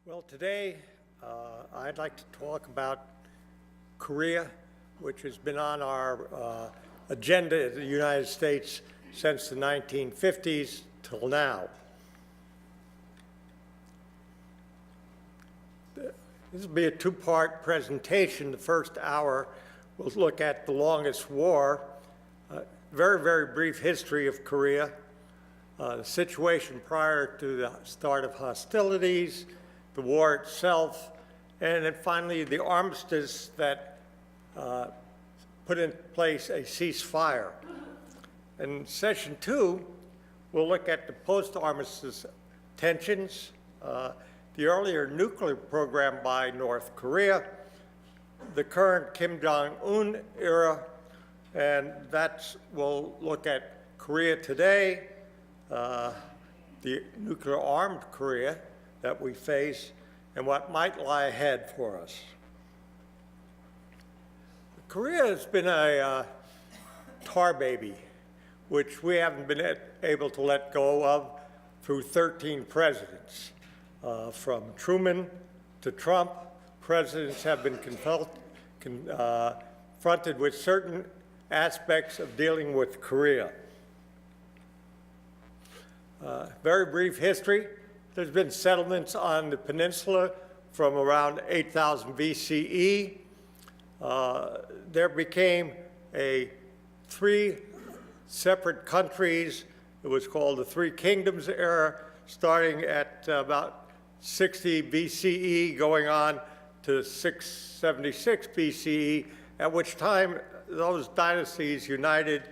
Well, today I'd like to talk about Korea, which has been on our agenda in the United States since the 1950s till now. This will be a two-part presentation. The first hour will look at the longest war, very, very brief history of Korea, the situation prior to the start of hostilities, the war itself, and then finally the armistice that put in place a ceasefire. In session two, we'll look at the post-armistice tensions, the earlier nuclear program by North Korea, the current Kim Jong-un era, and we'll look at Korea today, the nuclear-armed Korea that we face, and what might lie ahead for us. Korea has been a tar baby, which we haven't been able to let go of through 13 presidents. From Truman to Trump, presidents have been confronted with certain aspects of dealing with Korea. Very brief history. There's been settlements on the peninsula from around 8000 BCE. There became three separate countries. It was called the Three Kingdoms era, starting at about 60 BCE, going on to 676 BCE, at which time those dynasties united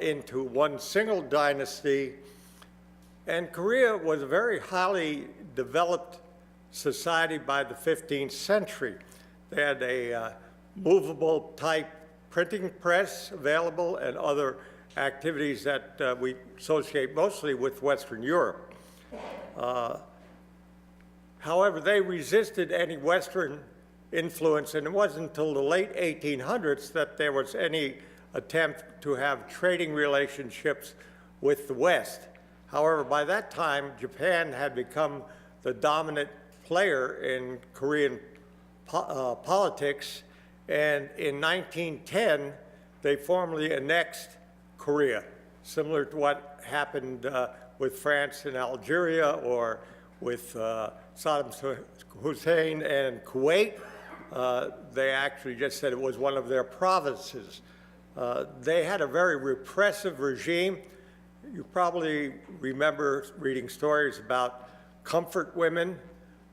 into one single dynasty. And Korea was a very highly developed society by the 15th century. They had a movable type printing press available and other activities that we associate mostly with Western Europe. However, they resisted any Western influence, and it wasn't until the late 1800s that there was any attempt to have trading relationships with the West. However, by that time, Japan had become the dominant player in Korean politics, and in 1910, they formally annexed Korea, similar to what happened with France and Algeria, or with Saddam Hussein and Kuwait. They actually just said it was one of their provinces. They had a very repressive regime. You probably remember reading stories about comfort women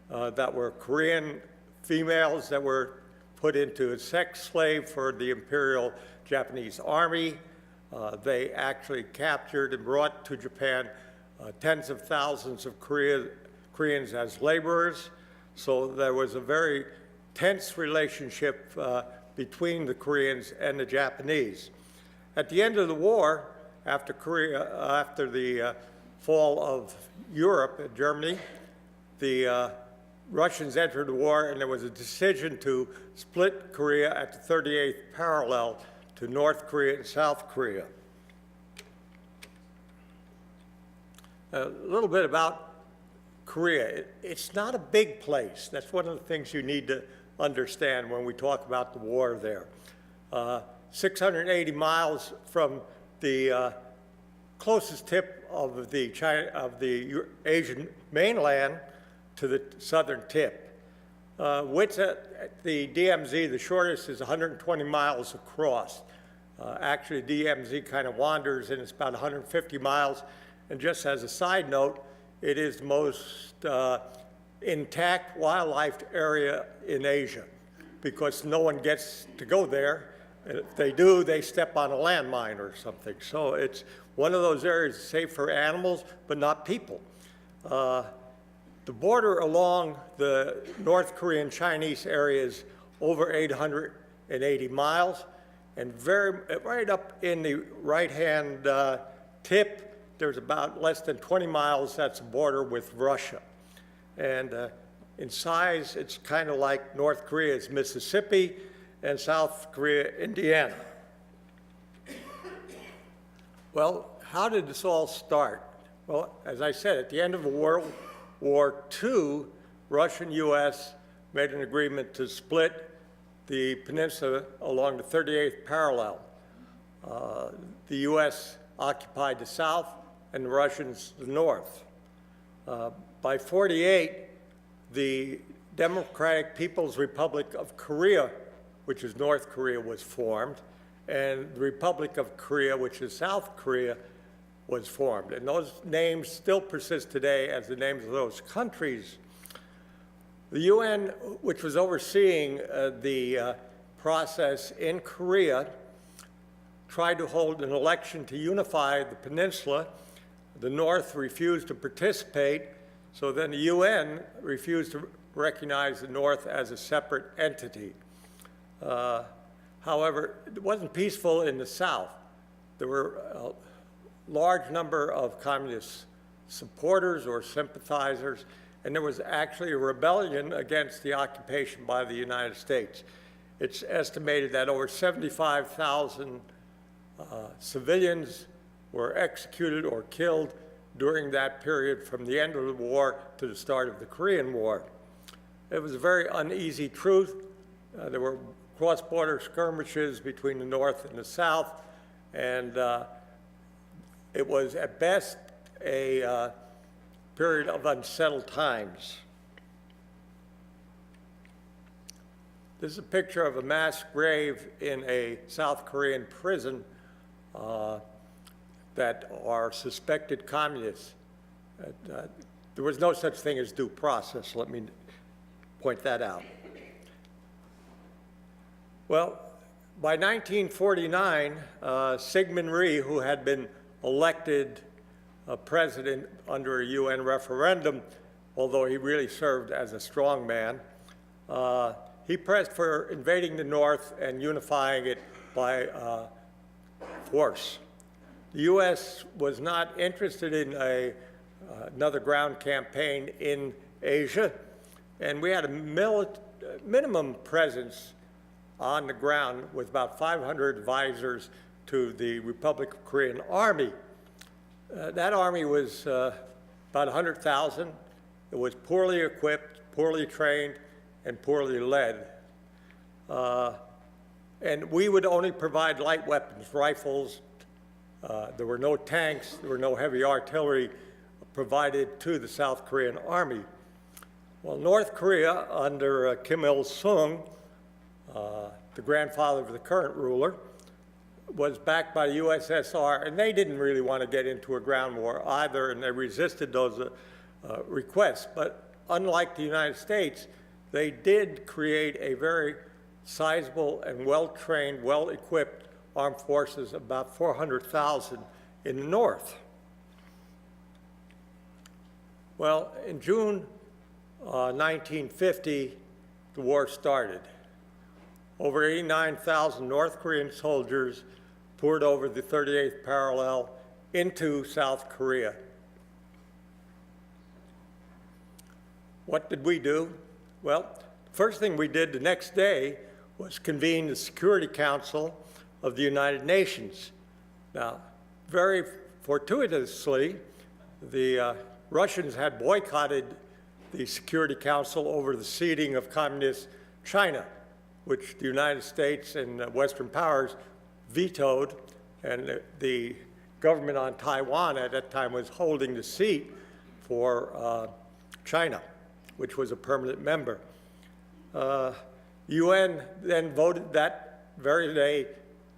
that were Korean females that were put into a sex slave for the Imperial Japanese Army. They actually captured and brought to Japan tens of thousands of Koreans as laborers. So there was a very tense relationship between the Koreans and the Japanese. At the end of the war, after the fall of Europe and Germany, the Russians entered the war, and there was a decision to split Korea at the 38th parallel to North Korea and South Korea. A little bit about Korea. It's not a big place. That's one of the things you need to understand when we talk about the war there. 680 miles from the closest tip of the Asian mainland to the southern tip. Width at the DMZ, the shortest, is 120 miles across. Actually, DMZ kind of wanders, and it's about 150 miles. And just as a side note, it is the most intact wildlife area in Asia, because no one gets to go there. If they do, they step on a landmine or something. So it's one of those areas safe for animals, but not people. The border along the North Korean Chinese area is over 880 miles, and right up in the right-hand tip, there's about less than 20 miles that's a border with Russia. And in size, it's kind of like North Korea's Mississippi and South Korea, Indiana. Well, how did this all start? Well, as I said, at the end of World War II, Russia and U.S. made an agreement to split the peninsula along the 38th parallel. The U.S. occupied the south and the Russians the north. By 48, the Democratic People's Republic of Korea, which is North Korea, was formed, and the Republic of Korea, which is South Korea, was formed. And those names still persist today as the names of those countries. The UN, which was overseeing the process in Korea, tried to hold an election to unify the peninsula. The North refused to participate, so then the UN refused to recognize the North as a separate entity. However, it wasn't peaceful in the South. There were a large number of communist supporters or sympathizers, and there was actually a rebellion against the occupation by the United States. It's estimated that over 75,000 civilians were executed or killed during that period from the end of the war to the start of the Korean War. It was a very uneasy truth. There were cross-border skirmishes between the North and the South, and it was at best a period of unsettled times. This is a picture of a mass grave in a South Korean prison that are suspected communists. There was no such thing as due process, let me point that out. Well, by 1949, Syngman Rhee, who had been elected president under a UN referendum, although he really served as a strong man, he pressed for invading the North and unifying it by force. The U.S. was not interested in another ground campaign in Asia, and we had a minimum presence on the ground with about 500 advisors to the Republic of Korean Army. That army was about 100,000. It was poorly equipped, poorly trained, and poorly led. And we would only provide light weapons, rifles. There were no tanks, there were no heavy artillery provided to the South Korean Army. Well, North Korea, under Kim Il-sung, the grandfather of the current ruler, was backed by the USSR, and they didn't really want to get into a ground war either, and they resisted those requests. But unlike the United States, they did create a very sizable and well-trained, well-equipped armed forces, about 400,000 in the north. Well, in June 1950, the war started. Over 89,000 North Korean soldiers poured over the 38th parallel into South Korea. What did we do? Well, the first thing we did the next day was convene the Security Council of the United Nations. Now, very fortuitously, the Russians had boycotted the Security Council over the ceding of communist China, which the United States and Western powers vetoed, and the government on Taiwan at that time was holding the seat for China, which was a permanent member. UN then voted that very day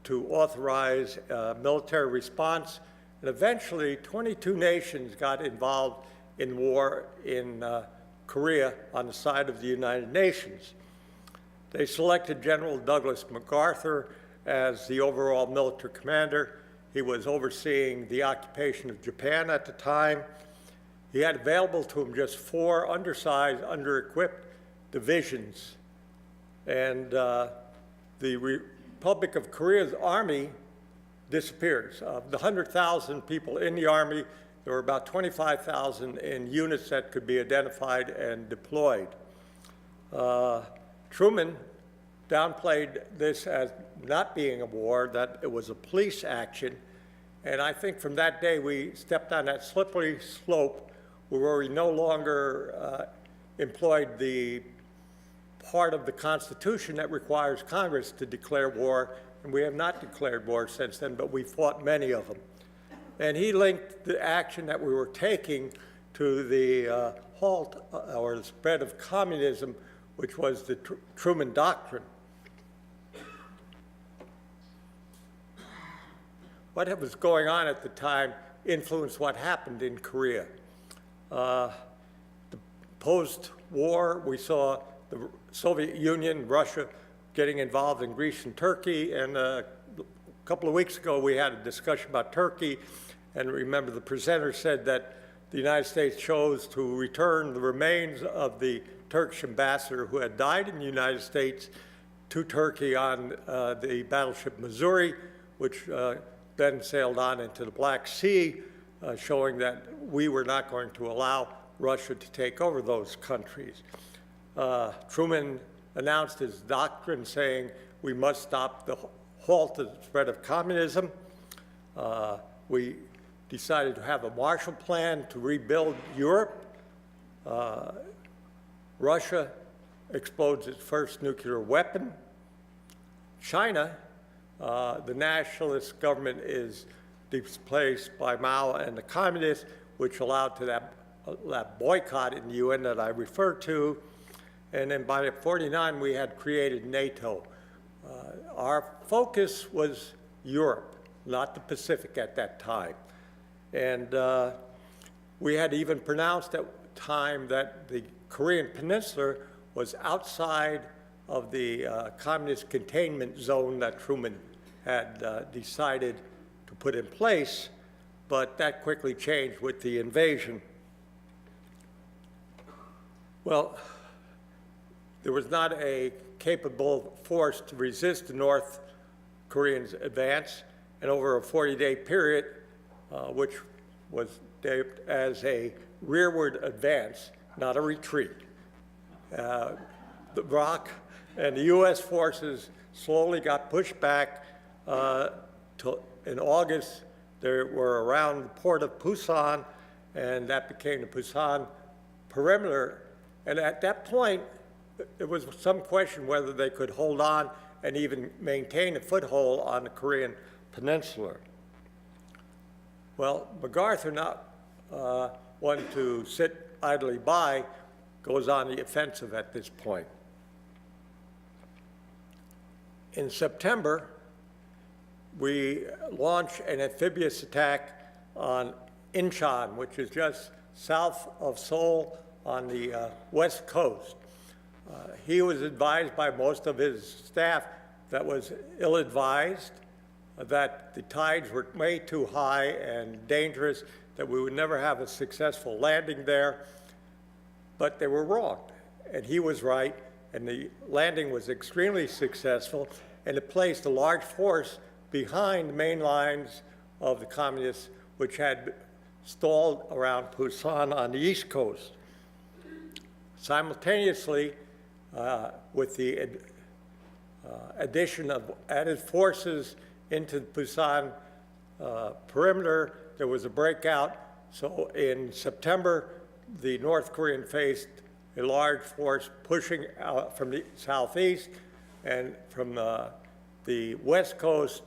to authorize a military response, and eventually 22 nations got involved in war in Korea on the side of the United Nations. They selected General Douglas MacArthur as the overall military commander. He was overseeing the occupation of Japan at the time. He had available to him just 4 undersized, under-equipped divisions. And the Republic of Korea's army disappears. Of the 100,000 people in the army, there were about 25,000 in units that could be identified and deployed. Truman downplayed this as not being a war, that it was a police action. And I think from that day, we stepped on that slippery slope where we no longer employed the part of the Constitution that requires Congress to declare war, and we have not declared war since then, but we fought many of them. And he linked the action that we were taking to the halt or the spread of communism, which was the Truman Doctrine. What was going on at the time influenced what happened in Korea. The post-war, we saw the Soviet Union, Russia getting involved in Greece and Turkey, and a couple of weeks ago we had a discussion about Turkey, and remember the presenter said that the United States chose to return the remains of the Turkish ambassador who had died in the United States to Turkey on the battleship Missouri, which then sailed on into the Black Sea, showing that we were not going to allow Russia to take over those countries. Truman announced his doctrine saying we must stop the halt the spread of communism. We decided to have a Marshall Plan to rebuild Europe. Russia explodes its first nuclear weapon. China, the nationalist government is displaced by Mao and the communists, which allowed to that boycott in the UN that I referred to. And then by 1949, we had created NATO. Our focus was Europe, not the Pacific at that time. And we had even pronounced at the time that the Korean Peninsula was outside of the communist containment zone that Truman had decided to put in place, but that quickly changed with the invasion. Well, there was not a capable force to resist the North Koreans' advance, and over a 40-day period, which was dubbed as a rearward advance, not a retreat. The ROC and the U.S. forces slowly got pushed back till in August. They were around the port of Busan, and that became the Busan perimeter. And at that point, there was some question whether they could hold on and even maintain a foothold on the Korean Peninsula. Well, MacArthur, not one to sit idly by, goes on the offensive at this point. In September, we launched an amphibious attack on Incheon, which is just south of Seoul on the west coast. He was advised by most of his staff that was ill-advised, that the tides were way too high and dangerous, that we would never have a successful landing there. But they were wrong, and he was right, and the landing was extremely successful, and it placed a large force behind the main lines of the communists, which had stalled around Busan on the east coast. Simultaneously, with the addition of added forces into the Busan perimeter, there was a breakout. So in September, the North Korean faced a large force pushing out from the southeast and from the west coast,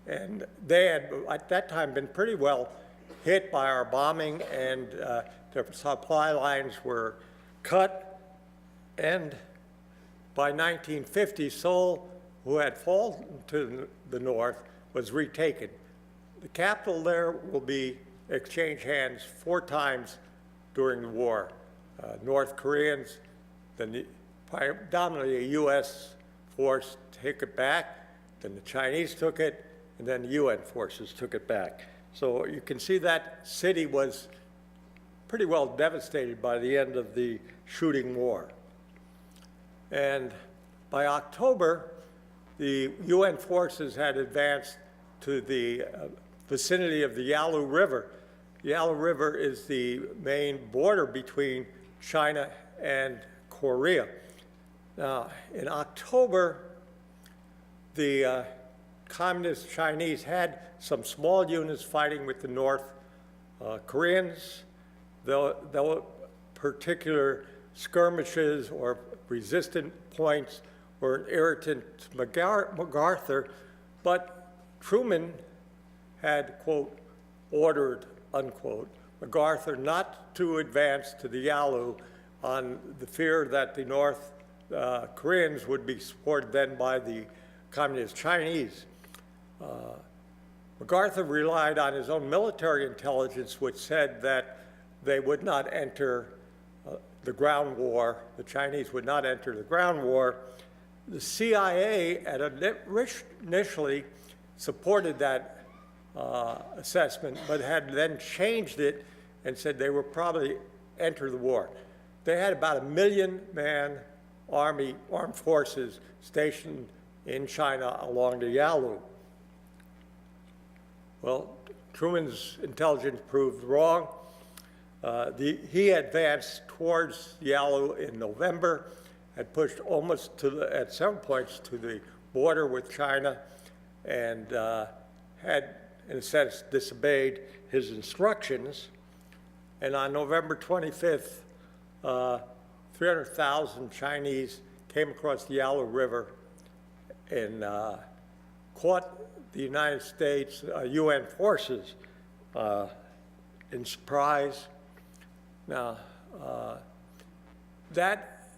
and they had at that time been pretty well hit by our bombing, and their supply lines were cut. And by 1950, Seoul, who had fallen to the north, was retaken. The capital there will be exchanged hands 4 times during the war. North Koreans, then predominantly a U.S. force took it back, then the Chinese took it, and then the UN forces took it back. So you can see that city was pretty well devastated by the end of the shooting war. And by October, the UN forces had advanced to the vicinity of the Yalu River. The Yalu River is the main border between China and Korea. Now, in October, the communist Chinese had some small units fighting with the North Koreans. There were particular skirmishes or resistant points were an irritant to MacArthur, but Truman had, quote, ordered, unquote, MacArthur not to advance to the Yalu on the fear that the North Koreans would be supported then by the Communist Chinese. MacArthur relied on his own military intelligence, which said that they would not enter the ground war, the Chinese would not enter the ground war. The CIA initially supported that assessment, but had then changed it and said they would probably enter the war. They had about 1 million-man armed forces stationed in China along the Yalu. Well, Truman's intelligence proved wrong. He advanced towards Yalu in November, had pushed almost at some points to the border with China, and had, in a sense, disobeyed his instructions. And on November 25th, 300,000 Chinese came across the Yalu River and caught the United States UN forces in surprise. Now, that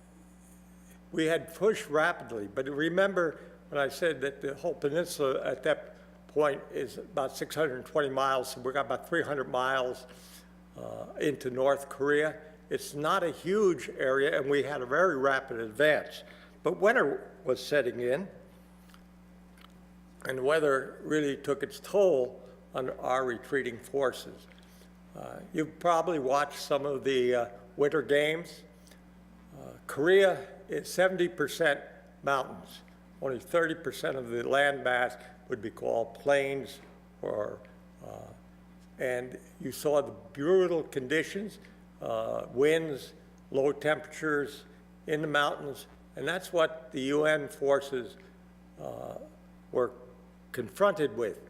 we had pushed rapidly, but remember when I said that the whole peninsula at that point is about 620 miles, so we got about 300 miles into North Korea. It's not a huge area, and we had a very rapid advance. But winter was setting in, and weather really took its toll on our retreating forces. You've probably watched some of the winter games. Korea is 70% mountains. Only 30% of the land mass would be called plains, and you saw the brutal conditions, winds, low temperatures in the mountains, and that's what the UN forces were confronted with.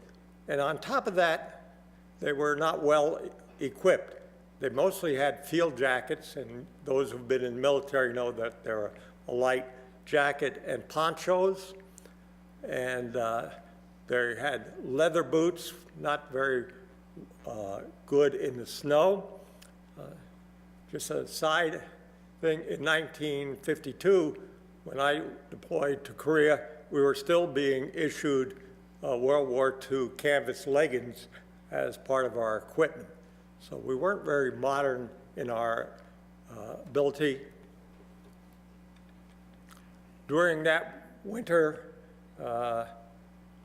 And on top of that, they were not well equipped. They mostly had field jackets, and those who've been in the military know that they're a light jacket and ponchos, and they had leather boots, not very good in the snow. Just a side thing, in 1952, when I deployed to Korea, we were still being issued World War II canvas leggings as part of our equipment. So we weren't very modern in our ability. During that winter, the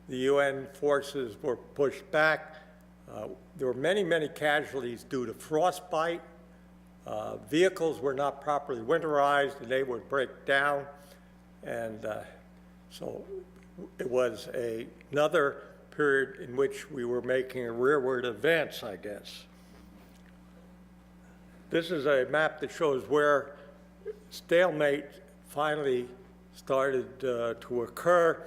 UN forces were pushed back. There were many, many casualties due to frostbite. Vehicles were not properly winterized, and they would break down. And so it was another period in which we were making a rearward advance, I guess. This is a map that shows where stalemate finally started to occur.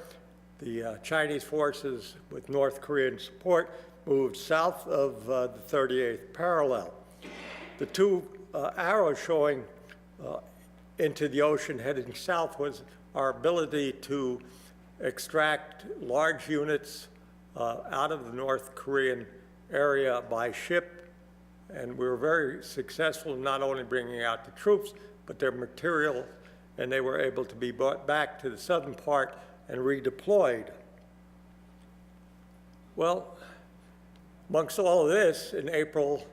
The Chinese forces with North Korean support moved south of the 38th parallel. The two arrows showing into the ocean heading south was our ability to extract large units out of the North Korean area by ship, and we were very successful in not only bringing out the troops, but their material, and they were able to be brought back to the southern part and redeployed. Well, amongst all of this, in April,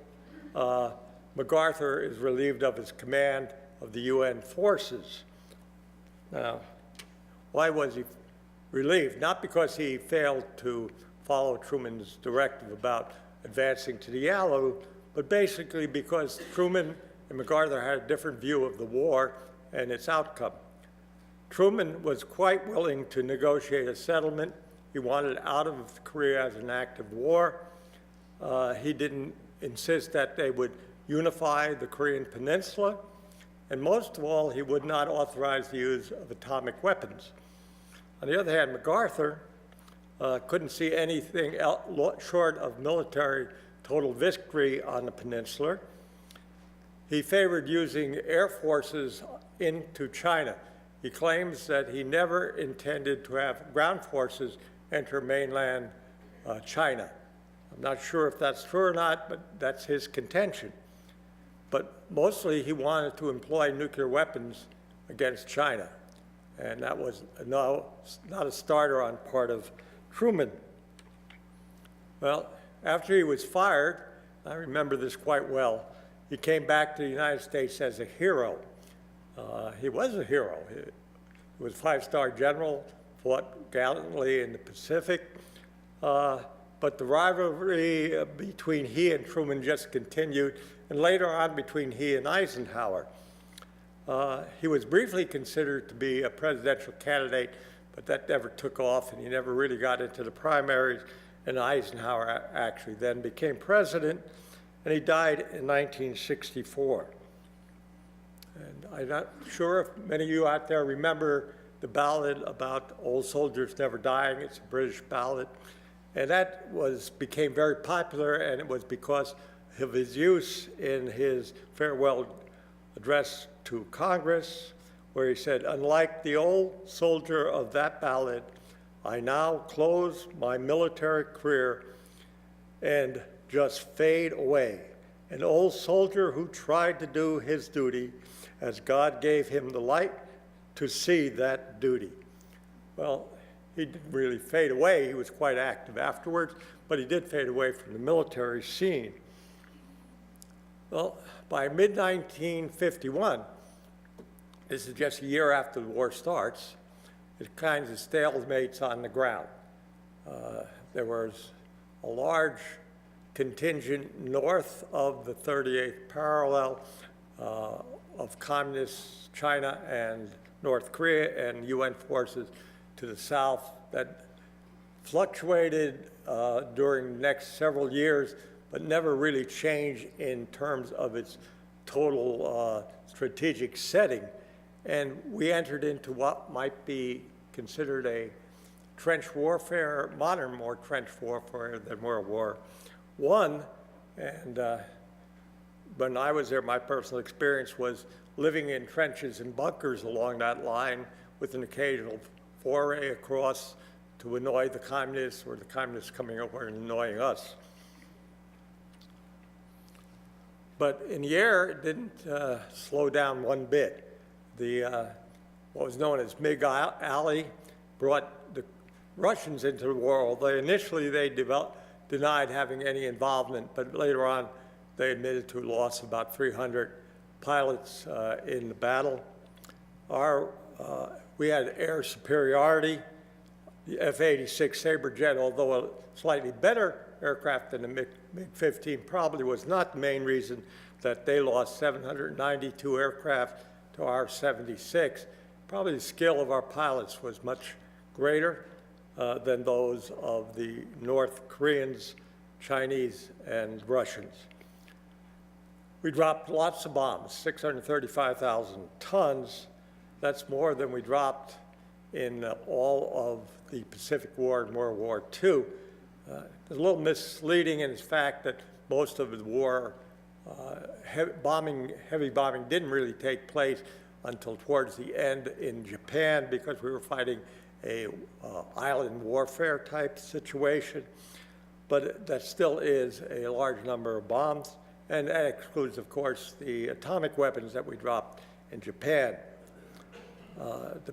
MacArthur is relieved of his command of the UN forces. Now, why was he relieved? Not because he failed to follow Truman's directive about advancing to the Yalu, but basically because Truman and MacArthur had a different view of the war and its outcome. Truman was quite willing to negotiate a settlement. He wanted out of Korea as an active war. He didn't insist that they would unify the Korean peninsula, and most of all, he would not authorize the use of atomic weapons. On the other hand, MacArthur couldn't see anything short of military total victory on the peninsula, he favored using air forces into China. He claims that he never intended to have ground forces enter mainland China. I'm not sure if that's true or not, but that's his contention. But mostly he wanted to employ nuclear weapons against China. And that was not a starter on part of Truman. Well, after he was fired, I remember this quite well, he came back to the United States as a hero. He was a hero. He was a five-star general, fought gallantly in the Pacific, but the rivalry between he and Truman just continued, and later on between he and Eisenhower. He was briefly considered to be a presidential candidate, but that never took off, and he never really got into the primaries, and Eisenhower actually then became president, and he died in 1964. And I'm not sure if many of you out there remember the ballad about old soldiers never dying. It's a British ballad. And that became very popular, and it was because of his use in his farewell address to Congress, where he said, "Unlike the old soldier of that ballad, I now close my military career and just fade away. An old soldier who tried to do his duty as God gave him the light to see that duty." Well, he didn't really fade away. He was quite active afterwards, but he did fade away from the military scene. Well, by mid-1951, this is just a year after the war starts, it kinds of stalemates on the ground. There was a large contingent north of the 38th parallel of communist China and North Korea, and UN forces to the south that fluctuated during the next several years, but never really changed in terms of its total strategic setting. And we entered into what might be considered a trench warfare, modern more trench warfare than World War I. And when I was there, my personal experience was living in trenches and bunkers along that line with an occasional foray across to annoy the communists, or the communists coming over and annoying us. But in the air, it didn't slow down one bit. What was known as MiG Alley brought the Russians into the war, although initially they denied having any involvement, but later on they admitted to a loss of about 300 pilots in the battle. We had air superiority. The F-86 Sabre jet, although a slightly better aircraft than the MiG-15, probably was not the main reason that they lost 792 aircraft to our 76. Probably the skill of our pilots was much greater than those of the North Koreans, Chinese, and Russians. We dropped lots of bombs, 635,000 tons. That's more than we dropped in all of the Pacific War and World War II. It's a little misleading in the fact that most of the war, heavy bombing didn't really take place until towards the end in Japan, because we were fighting a island warfare type situation. But that still is a large number of bombs, and that excludes, of course, the atomic weapons that we dropped in Japan. The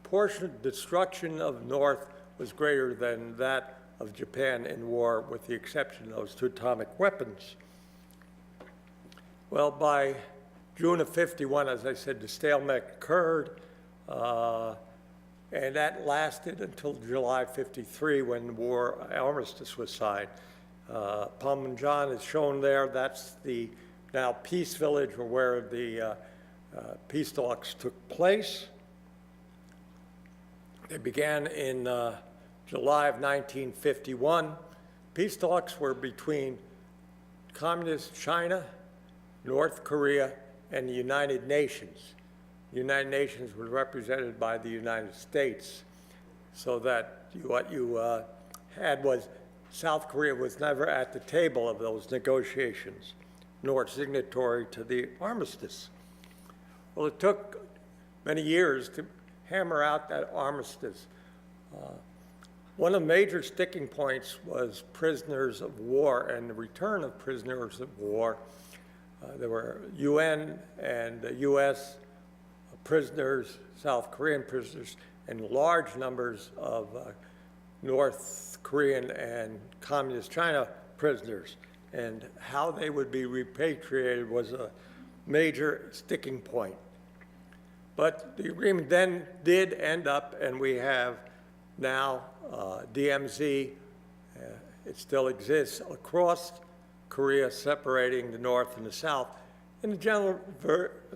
proportionate destruction of North was greater than that of Japan in war, with the exception of those two atomic weapons. Well, by June of '51, as I said, the stalemate occurred, and that lasted until July '53, when the war armistice was signed. Panmunjom is shown there. That's the now peace village, where the peace talks took place. They began in July of 1951. Peace talks were between Communist China, North Korea, and the United Nations. The United Nations was represented by the United States, so that what you had was South Korea was never at the table of those negotiations. nor signatory to the armistice. Well, it took many years to hammer out that armistice. One of the major sticking points was prisoners of war and the return of prisoners of war. There were UN and US prisoners, South Korean prisoners, and large numbers of North Korean and Communist China prisoners. And how they would be repatriated was a major sticking point. But the agreement then did end up, and we have now DMZ. It still exists across Korea, separating the North and the South in the general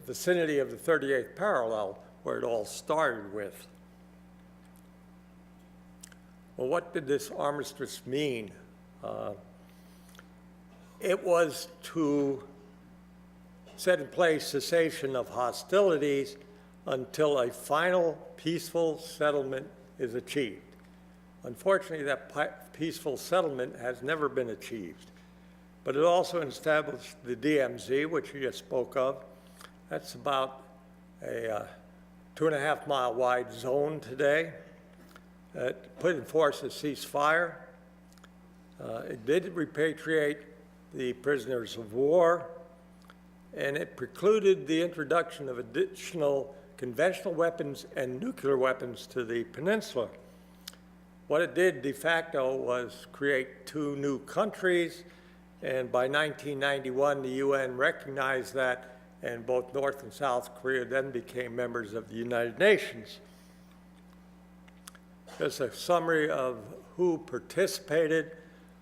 vicinity of the 38th parallel, where it all started with. Well, what did this armistice mean? It was to set in place cessation of hostilities until a final peaceful settlement is achieved. Unfortunately, that peaceful settlement has never been achieved. But it also established the DMZ, which you just spoke of. That's about a 2.5-mile wide zone today. It put in force a ceasefire. It did repatriate the prisoners of war, and it precluded the introduction of additional conventional weapons and nuclear weapons to the peninsula. What it did de facto was create 2 new countries, and by 1991, the UN recognized that, and both North and South Korea then became members of the United Nations. Just a summary of who participated.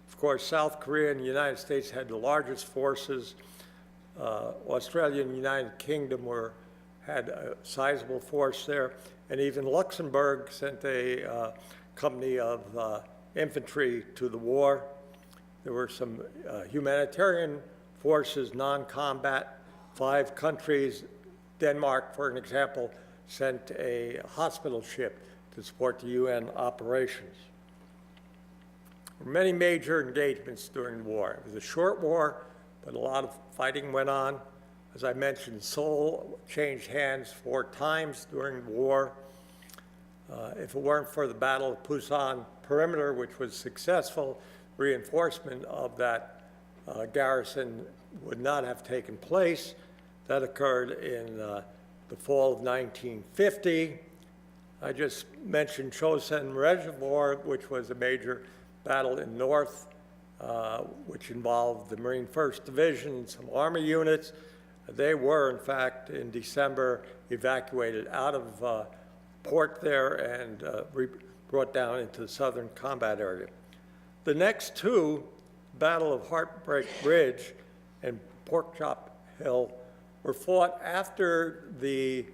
Of course, South Korea and the United States had the largest forces. Australia and the United Kingdom had a sizable force there, and even Luxembourg sent a company of infantry to the war. There were some humanitarian forces, non-combat. 5 countries, Denmark, for an example, sent a hospital ship to support the UN operations. There were many major engagements during the war. It was a short war, but a lot of fighting went on. As I mentioned, Seoul changed hands 4 times during the war. If it weren't for the Battle of Pusan perimeter, which was successful, reinforcement of that garrison would not have taken place. That occurred in the fall of 1950. I just mentioned Chosin Reservoir, which was a major battle in North, which involved the Marine 1st Division and some Army units. They were, in fact, in December, evacuated out of port there and brought down into the southern combat area. The next 2, Battle of Heartbreak Ridge and Porkchop Hill, were fought after the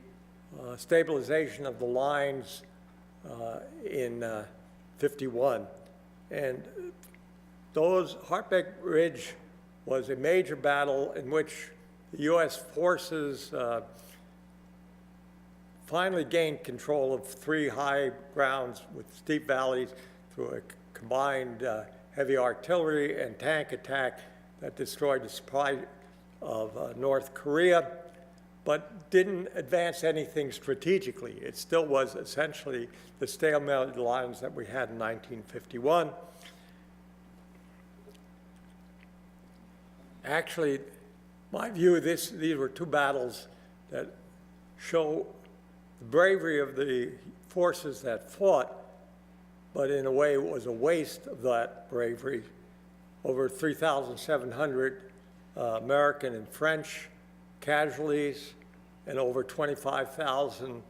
stabilization of the lines in 51. And those Heartbreak Ridge was a major battle in which the U.S. forces finally gained control of 3 high grounds with steep valleys through a combined heavy artillery and tank attack that destroyed the supply of North Korea, but didn't advance anything strategically. It still was essentially the stalemate lines that we had in 1951. Actually, my view, these were 2 battles that show the bravery of the forces that fought, but in a way it was a waste of that bravery. Over 3,700 American and French casualties, and over 25,000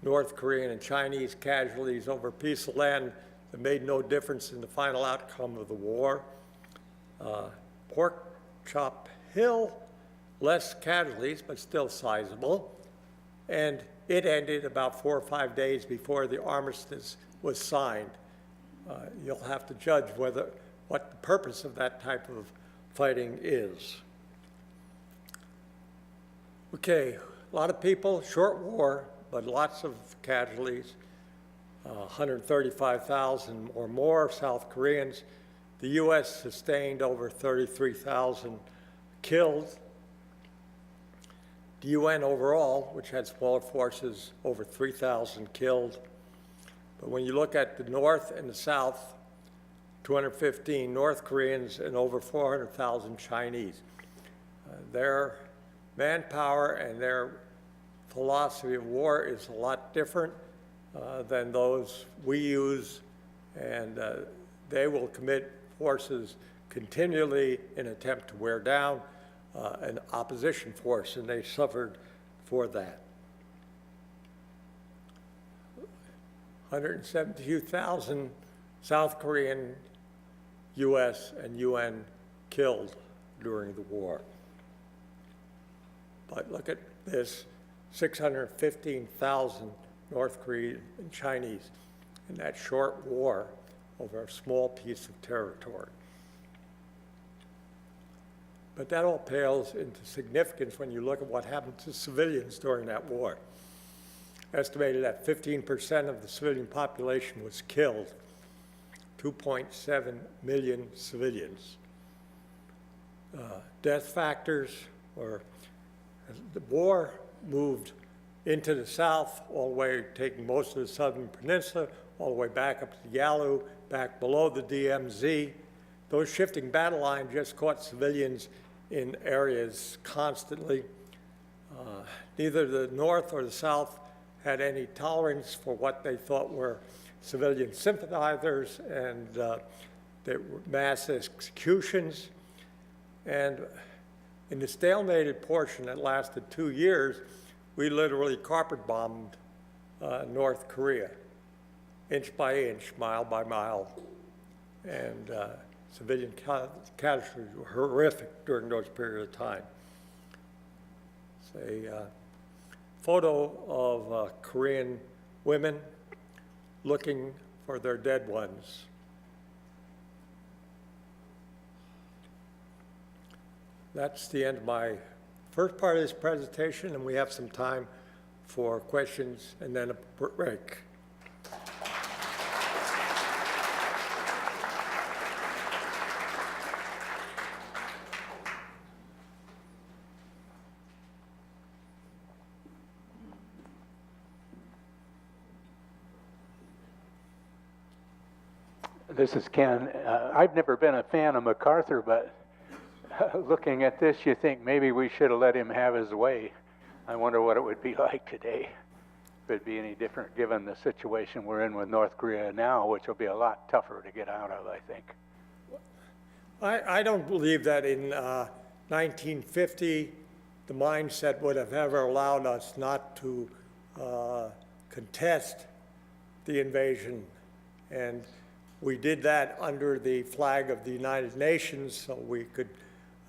North Korean and Chinese casualties over a piece of land that made no difference in the final outcome of the war. Porkchop Hill, less casualties, but still sizable. And it ended about 4 or 5 days before the armistice was signed. You'll have to judge what the purpose of that type of fighting is. Okay, a lot of people, short war, but lots of casualties, 135,000 or more South Koreans. The U.S. sustained over 33,000 killed. The UN overall, which had smaller forces, over 3,000 killed. But when you look at the North and the South, 215 North Koreans and over 400,000 Chinese. Their manpower and their philosophy of war is a lot different than those we use, and they will commit forces continually in an attempt to wear down an opposition force, and they suffered for that. 172,000 South Korean, U.S., and UN killed during the war. But look at this, 615,000 North Korean and Chinese in that short war over a small piece of territory. But that all pales into significance when you look at what happened to civilians during that war. Estimated that 15% of the civilian population was killed, 2.7 million civilians. Death factors, or the war moved into the south, all the way taking most of the southern peninsula, all the way back up to Yalu, back below the DMZ. Those shifting battle lines just caught civilians in areas constantly. Neither the North or the South had any tolerance for what they thought were civilian sympathizers, and there were mass executions. And in the stalemated portion that lasted 2 years, we literally carpet bombed North Korea, inch by inch, mile by mile. And civilian casualties were horrific during those periods of time. It's a photo of Korean women looking for their dead ones. That's the end of my first part of this presentation, and we have some time for questions and then a break. This is Ken. I've never been a fan of MacArthur, but looking at this, you think maybe we should have let him have his way. I wonder what it would be like today. If it'd be any different given the situation we're in with North Korea now, which will be a lot tougher to get out of, I think. I don't believe that in 1950 the mindset would have ever allowed us not to contest the invasion. And we did that under the flag of the United Nations, so we could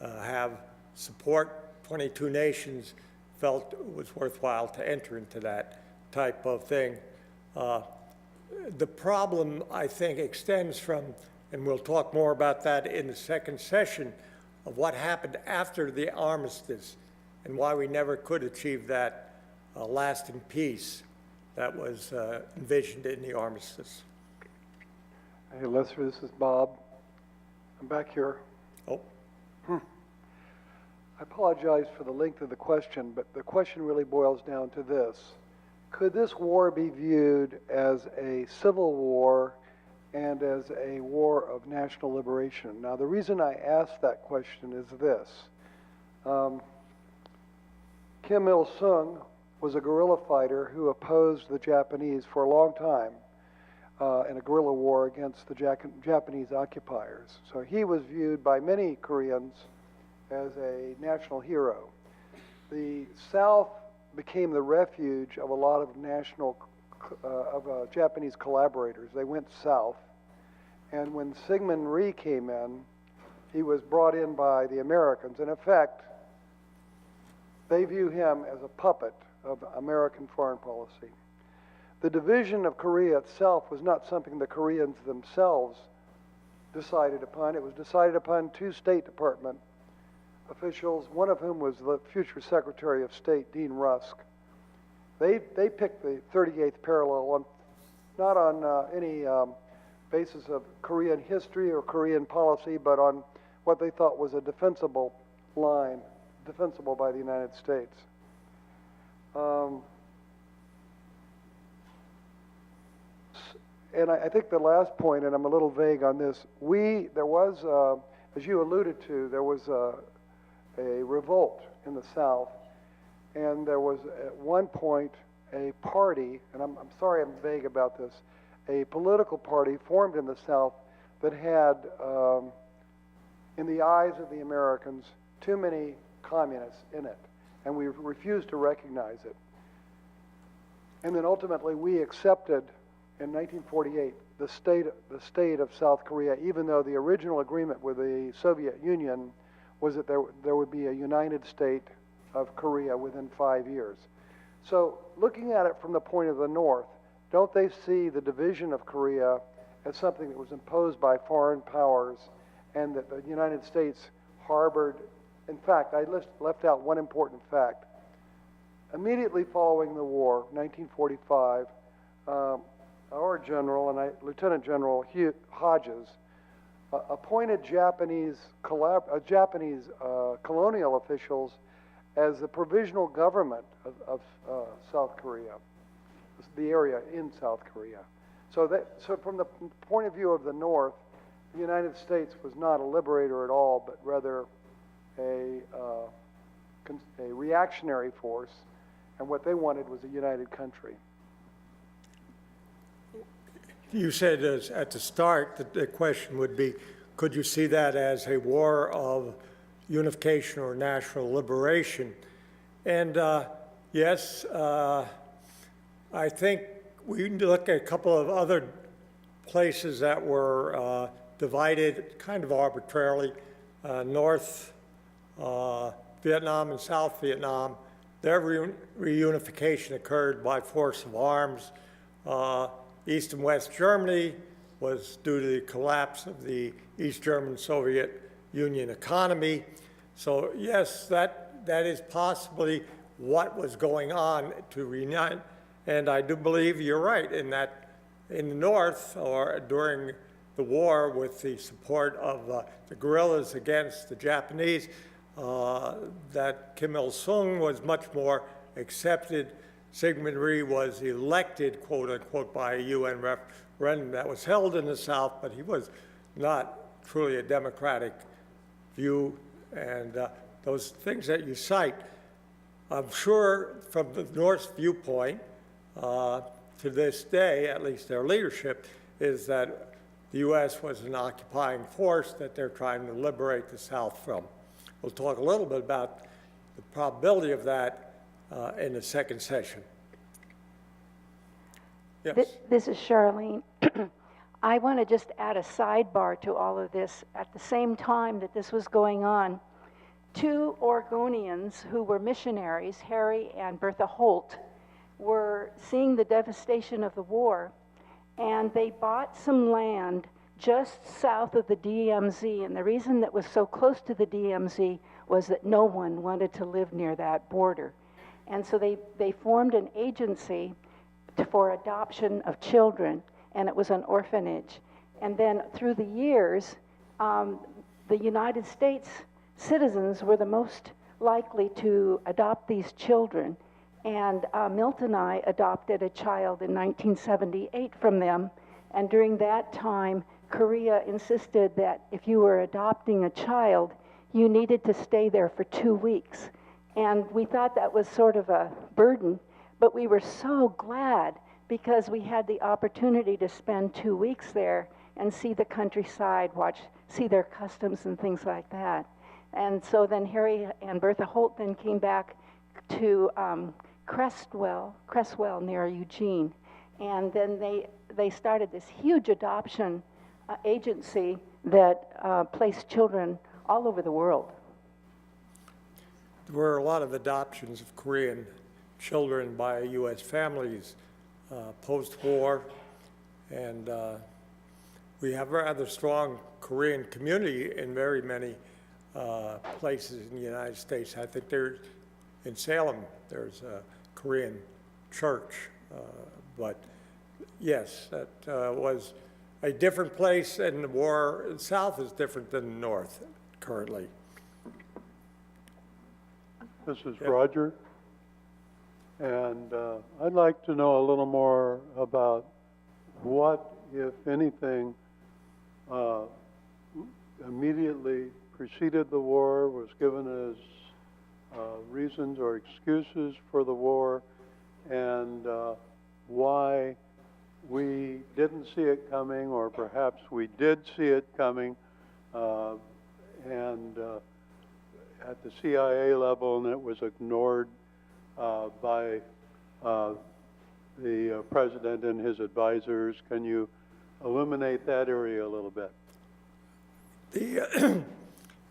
have support. 22 nations felt it was worthwhile to enter into that type of thing. The problem, I think, extends from, and we'll talk more about that in the second session, of what happened after the armistice and why we never could achieve that lasting peace that was envisioned in the armistice. Hey, Lester, this is Bob. I'm back here. Oh. I apologize for the length of the question, but the question really boils down to this. Could this war be viewed as a civil war and as a war of national liberation? Now, the reason I ask that question is this. Kim Il-sung was a guerrilla fighter who opposed the Japanese for a long time in a guerrilla war against the Japanese occupiers. So he was viewed by many Koreans as a national hero. The South became the refuge of a lot of Japanese collaborators. They went south. And when Syngman Rhee came in, he was brought in by the Americans. In effect, they view him as a puppet of American foreign policy. The division of Korea itself was not something the Koreans themselves decided upon. It was decided upon two State Department officials, one of whom was the future Secretary of State, Dean Rusk. They picked the 38th parallel not on any basis of Korean history or Korean policy, but on what they thought was a defensible line defensible by the United States. And I think the last point, and I'm a little vague on this, there was, as you alluded to, there was a revolt in the South, and there was at one point a party, and I'm sorry I'm vague about this, a political party formed in the South that had, in the eyes of the Americans, too many communists in it, and we refused to recognize it. And then ultimately we accepted in 1948 the state of South Korea, even though the original agreement with the Soviet Union was that there would be a united state of Korea within 5 years. So looking at it from the point of the North, don't they see the division of Korea as something that was imposed by foreign powers and that the United States harbored? In fact, I left out one important fact. Immediately following the war, 1945, our general, Lieutenant General Hodges, appointed Japanese colonial officials as the provisional government of South Korea, the area in South Korea. So from the point of view of the North, the United States was not a liberator at all, but rather a reactionary force, and what they wanted was a united country. You said at the start that the question would be, could you see that as a war of unification or national liberation? And yes, I think we can look at a couple of other places that were divided kind of arbitrarily. North Vietnam and South Vietnam, their reunification occurred by force of arms. East and West Germany was due to the collapse of the East German Soviet Union economy. So yes, that is possibly what was going on to reunite. And I do believe you're right in that in the North, or during the war with the support of the guerrillas against the Japanese, that Kim Il-sung was much more accepted. Syngman Rhee was elected, quote unquote, by a UN referendum that was held in the South, but he was not truly a democratic view. And those things that you cite, I'm sure from the North's viewpoint, to this day, at least their leadership, is that the U.S. was an occupying force that they're trying to liberate the South from. We'll talk a little bit about the probability of that in the second session. Yes. This is Charlene. I want to just add a sidebar to all of this. At the same time that this was going on, two Oregonians who were missionaries, Harry and Bertha Holt, were seeing the devastation of the war, and they bought some land just south of the DMZ. And the reason that was so close to the DMZ was that no one wanted to live near that border. And so they formed an agency for adoption of children, and it was an orphanage. And then through the years, the United States citizens were the most likely to adopt these children. And Milt and I adopted a child in 1978 from them. And during that time, Korea insisted that if you were adopting a child, you needed to stay there for 2 weeks. And we thought that was sort of a burden, but we were so glad because we had the opportunity to spend 2 weeks there and see the countryside, see their customs and things like that. And so then Harry and Bertha Holt then came back to Cresswell near Eugene. And then they started this huge adoption agency that placed children all over the world. There were a lot of adoptions of Korean children by U.S. families post-war, and we have a rather strong Korean community in very many places in the United States. I think there's, in Salem, there's a Korean church, but yes, that was a different place, and the war in the South is different than the North currently. This is Yep. Roger. And I'd like to know a little more about what, if anything, immediately preceded the war, was given as reasons or excuses for the war, and why we didn't see it coming, or perhaps we did see it coming, and at the CIA level, and it was ignored by the president and his advisors. Can you illuminate that area a little bit?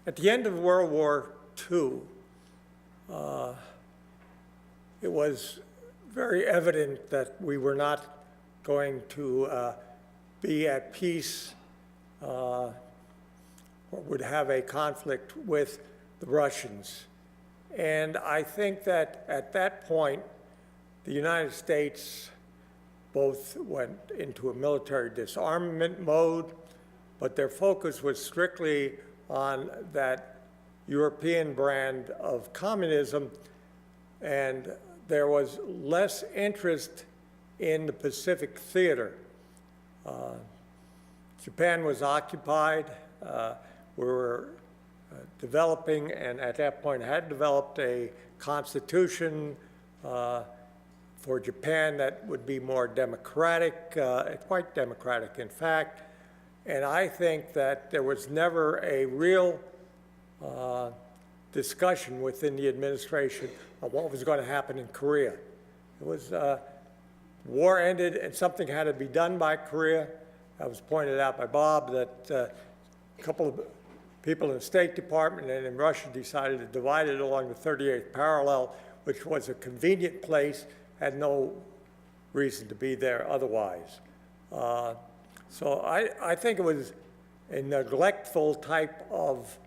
At the end of World War II, it was very evident that we were not going to be at peace or would have a conflict with the Russians. And I think that at that point, the United States both went into a military disarmament mode, but their focus was strictly on that European brand of communism, and there was less interest in the Pacific theater. Japan was occupied. We were developing, and at that point had developed a constitution for Japan that would be more democratic, quite democratic in fact. And I think that there was never a real discussion within the administration of what was going to happen in Korea. It was, war ended and something had to be done by Korea. That was pointed out by Bob, that a couple of people in the State Department and in Russia decided to divide it along the 38th parallel, which was a convenient place, had no reason to be there otherwise. So I think it was a neglectful type of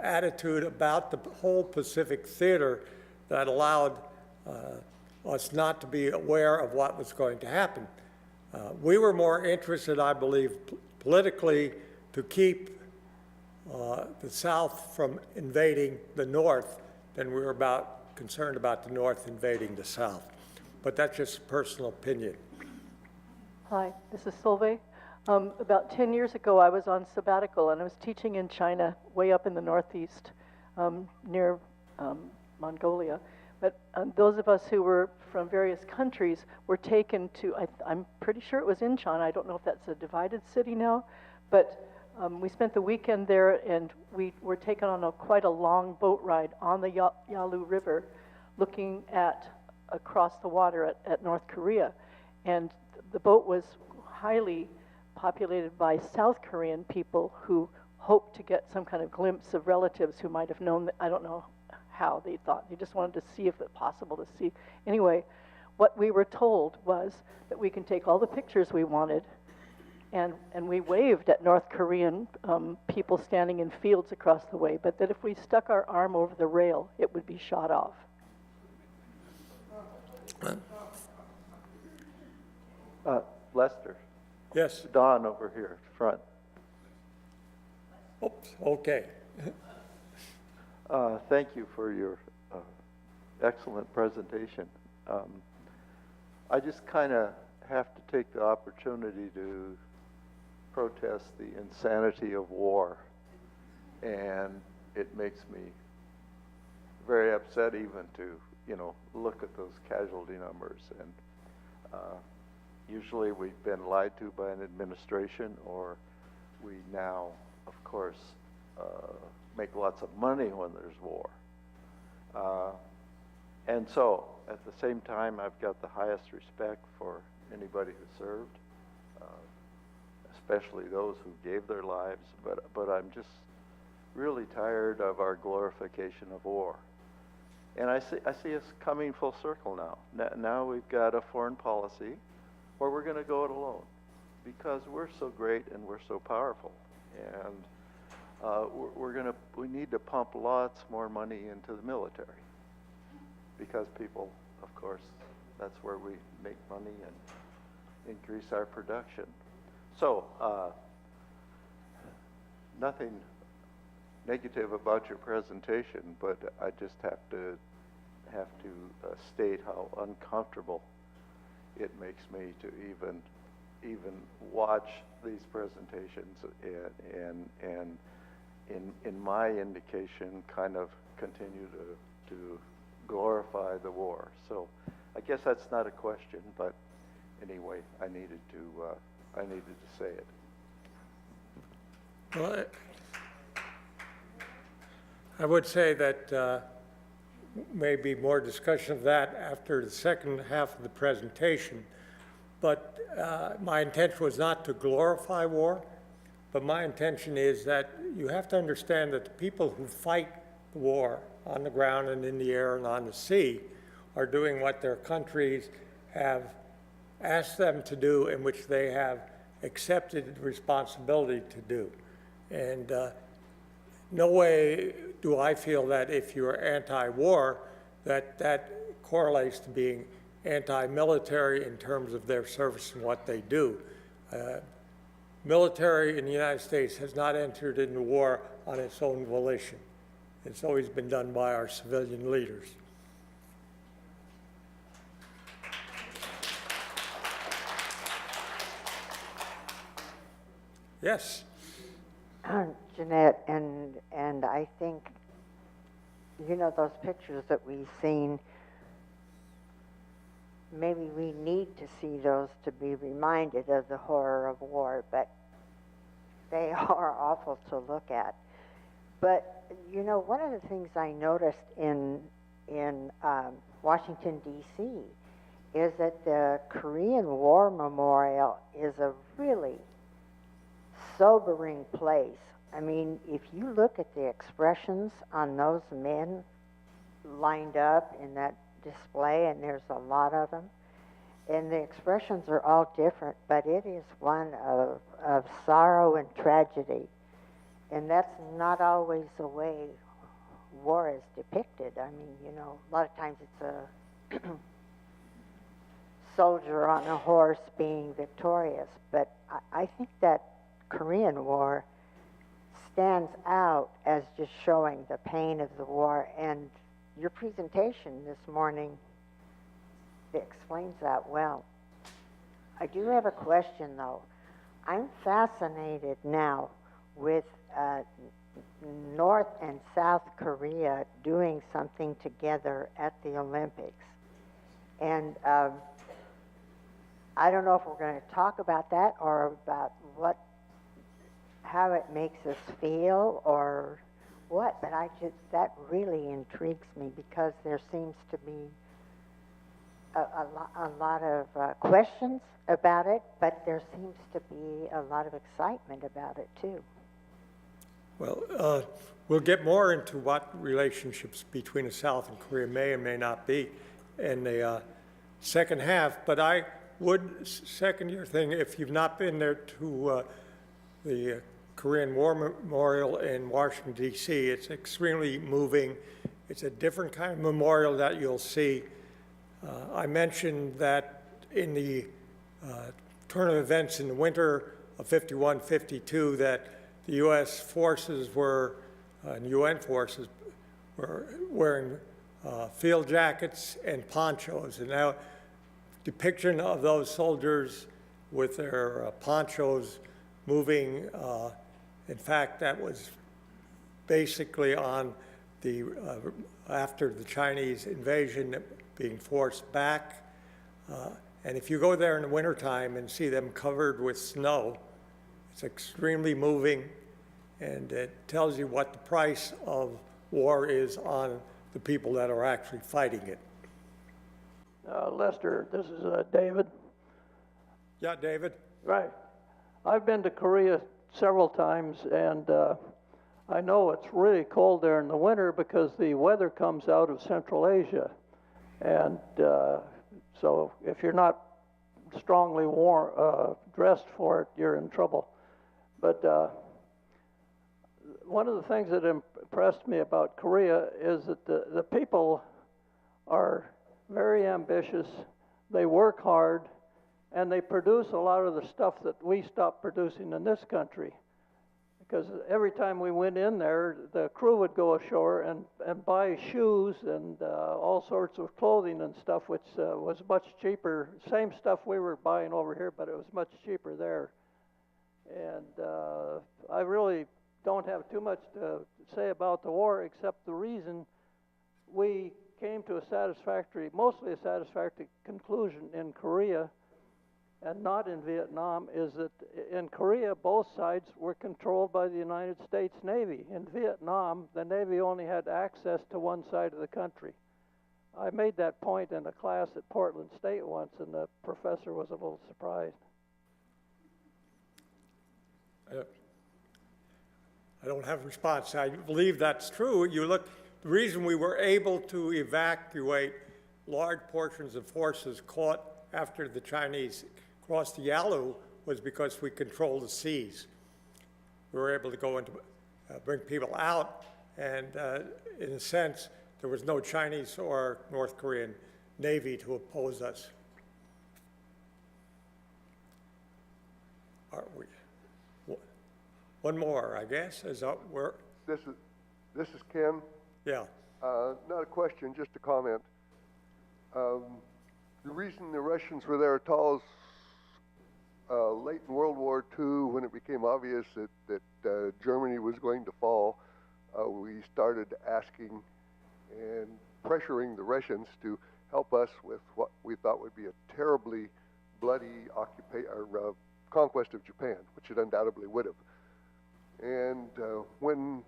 attitude about the whole Pacific theater that allowed us not to be aware of what was going to happen. We were more interested, I believe, politically to keep the South from invading the North than we were concerned about the North invading the South. But that's just a personal opinion. Hi, this is Solveig. About 10 years ago, I was on sabbatical, and I was teaching in China, way up in the northeast, near Mongolia. But those of us who were from various countries were taken to, I'm pretty sure it was Incheon. I don't know if that's a divided city now, but we spent the weekend there, and we were taken on quite a long boat ride on the Yalu River, looking across the water at North Korea. And the boat was highly populated by South Korean people who hoped to get some kind of glimpse of relatives who might have known, I don't know how they thought. They just wanted to see if it's possible to see. Anyway, what we were told was that we can take all the pictures we wanted, and we waved at North Korean people standing in fields across the way, but that if we stuck our arm over the rail, it would be shot off. Lester. Yes. Don over here, front. Oops, okay. Thank you for your excellent presentation. I just kind of have to take the opportunity to protest the insanity of war, and it makes me very upset even to, look at those casualty numbers. And usually we've been lied to by an administration, or we now, of course, make lots of money when there's war. And so, at the same time, I've got the highest respect for anybody who served, especially those who gave their lives, but I'm just really tired of our glorification of war. And I see us coming full circle now. Now we've got a foreign policy where we're going to go it alone because we're so great and we're so powerful. And we need to pump lots more money into the military because people, of course, that's where we make money and increase our production. So, nothing negative about your presentation, but I just have to state how uncomfortable it makes me to even watch these presentations and in my indication kind of continue to glorify the war. So I guess that's not a question, but anyway, I needed to say it. Well, I would say that maybe more discussion of that after the second half of the presentation. But my intention was not to glorify war, but my intention is that you have to understand that the people who fight the war on the ground and in the air and on the sea are doing what their countries have asked them to do and which they have accepted responsibility to do. And no way do I feel that if you're anti-war, that correlates to being anti-military in terms of their service and what they do. Military in the United States has not entered into war on its own volition. It's always been done by our civilian leaders. Yes. Jeanette, and I think, you know, those pictures that we've seen, maybe we need to see those to be reminded of the horror of war, but they are awful to look at. But, you know, one of the things I noticed in Washington, D.C. is that the Korean War Memorial is a really sobering place. I mean, if you look at the expressions on those men lined up in that display, and there's a lot of them, and the expressions are all different, but it is one of sorrow and tragedy. And that's not always the way war is depicted. I mean, you know, a lot of times it's a soldier on a horse being victorious, but I think that Korean War stands out as just showing the pain of the war, and your presentation this morning explains that well. I do have a question, though. I'm fascinated now with North and South Korea doing something together at the Olympics. And I don't know if we're going to talk about that or about how it makes us feel or what, but that really intrigues me because there seems to be a lot of questions about it, but there seems to be a lot of excitement about it too. Well, we'll get more into what relationships between the South and Korea may and may not be in the second half, but I would second your thing. If you've not been there to the Korean War Memorial in Washington, D.C., it's extremely moving. It's a different kind of memorial that you'll see. I mentioned that in the turn of events in the winter of 51-52 that the U.S. forces and UN forces were wearing field jackets and ponchos. And now depiction of those soldiers with their ponchos moving, in fact, that was basically on the, after the Chinese invasion being forced back. And if you go there in the wintertime and see them covered with snow, it's extremely moving, and it tells you what the price of war is on the people that are actually fighting it. Lester, this is David. Yeah, David? Right. I've been to Korea several times, and I know it's really cold there in the winter because the weather comes out of Central Asia. And so if you're not strongly dressed for it, you're in trouble. But one of the things that impressed me about Korea is that the people are very ambitious, they work hard, and they produce a lot of the stuff that we stopped producing in this country. because every time we went in there, the crew would go ashore and buy shoes and all sorts of clothing and stuff, which was much cheaper. Same stuff we were buying over here, but it was much cheaper there. And I really don't have too much to say about the war, except the reason we came to mostly a satisfactory conclusion in Korea and not in Vietnam is that in Korea, both sides were controlled by the United States Navy. In Vietnam, the Navy only had access to one side of the country. I made that point in a class at Portland State once, and the professor was a little surprised. I don't have a response. I believe that's true. The reason we were able to evacuate large portions of forces caught after the Chinese crossed the Yalu was because we controlled the seas. We were able to go and bring people out, and in a sense, there was no Chinese or North Korean Navy to oppose us. Are we? One more, I guess. This is Ken. Yeah. Not a question, just a comment. The reason the Russians were there at all is late in World War II, when it became obvious that Germany was going to fall, we started asking and pressuring the Russians to help us with what we thought would be a terribly bloody conquest of Japan, which it undoubtedly would have. And when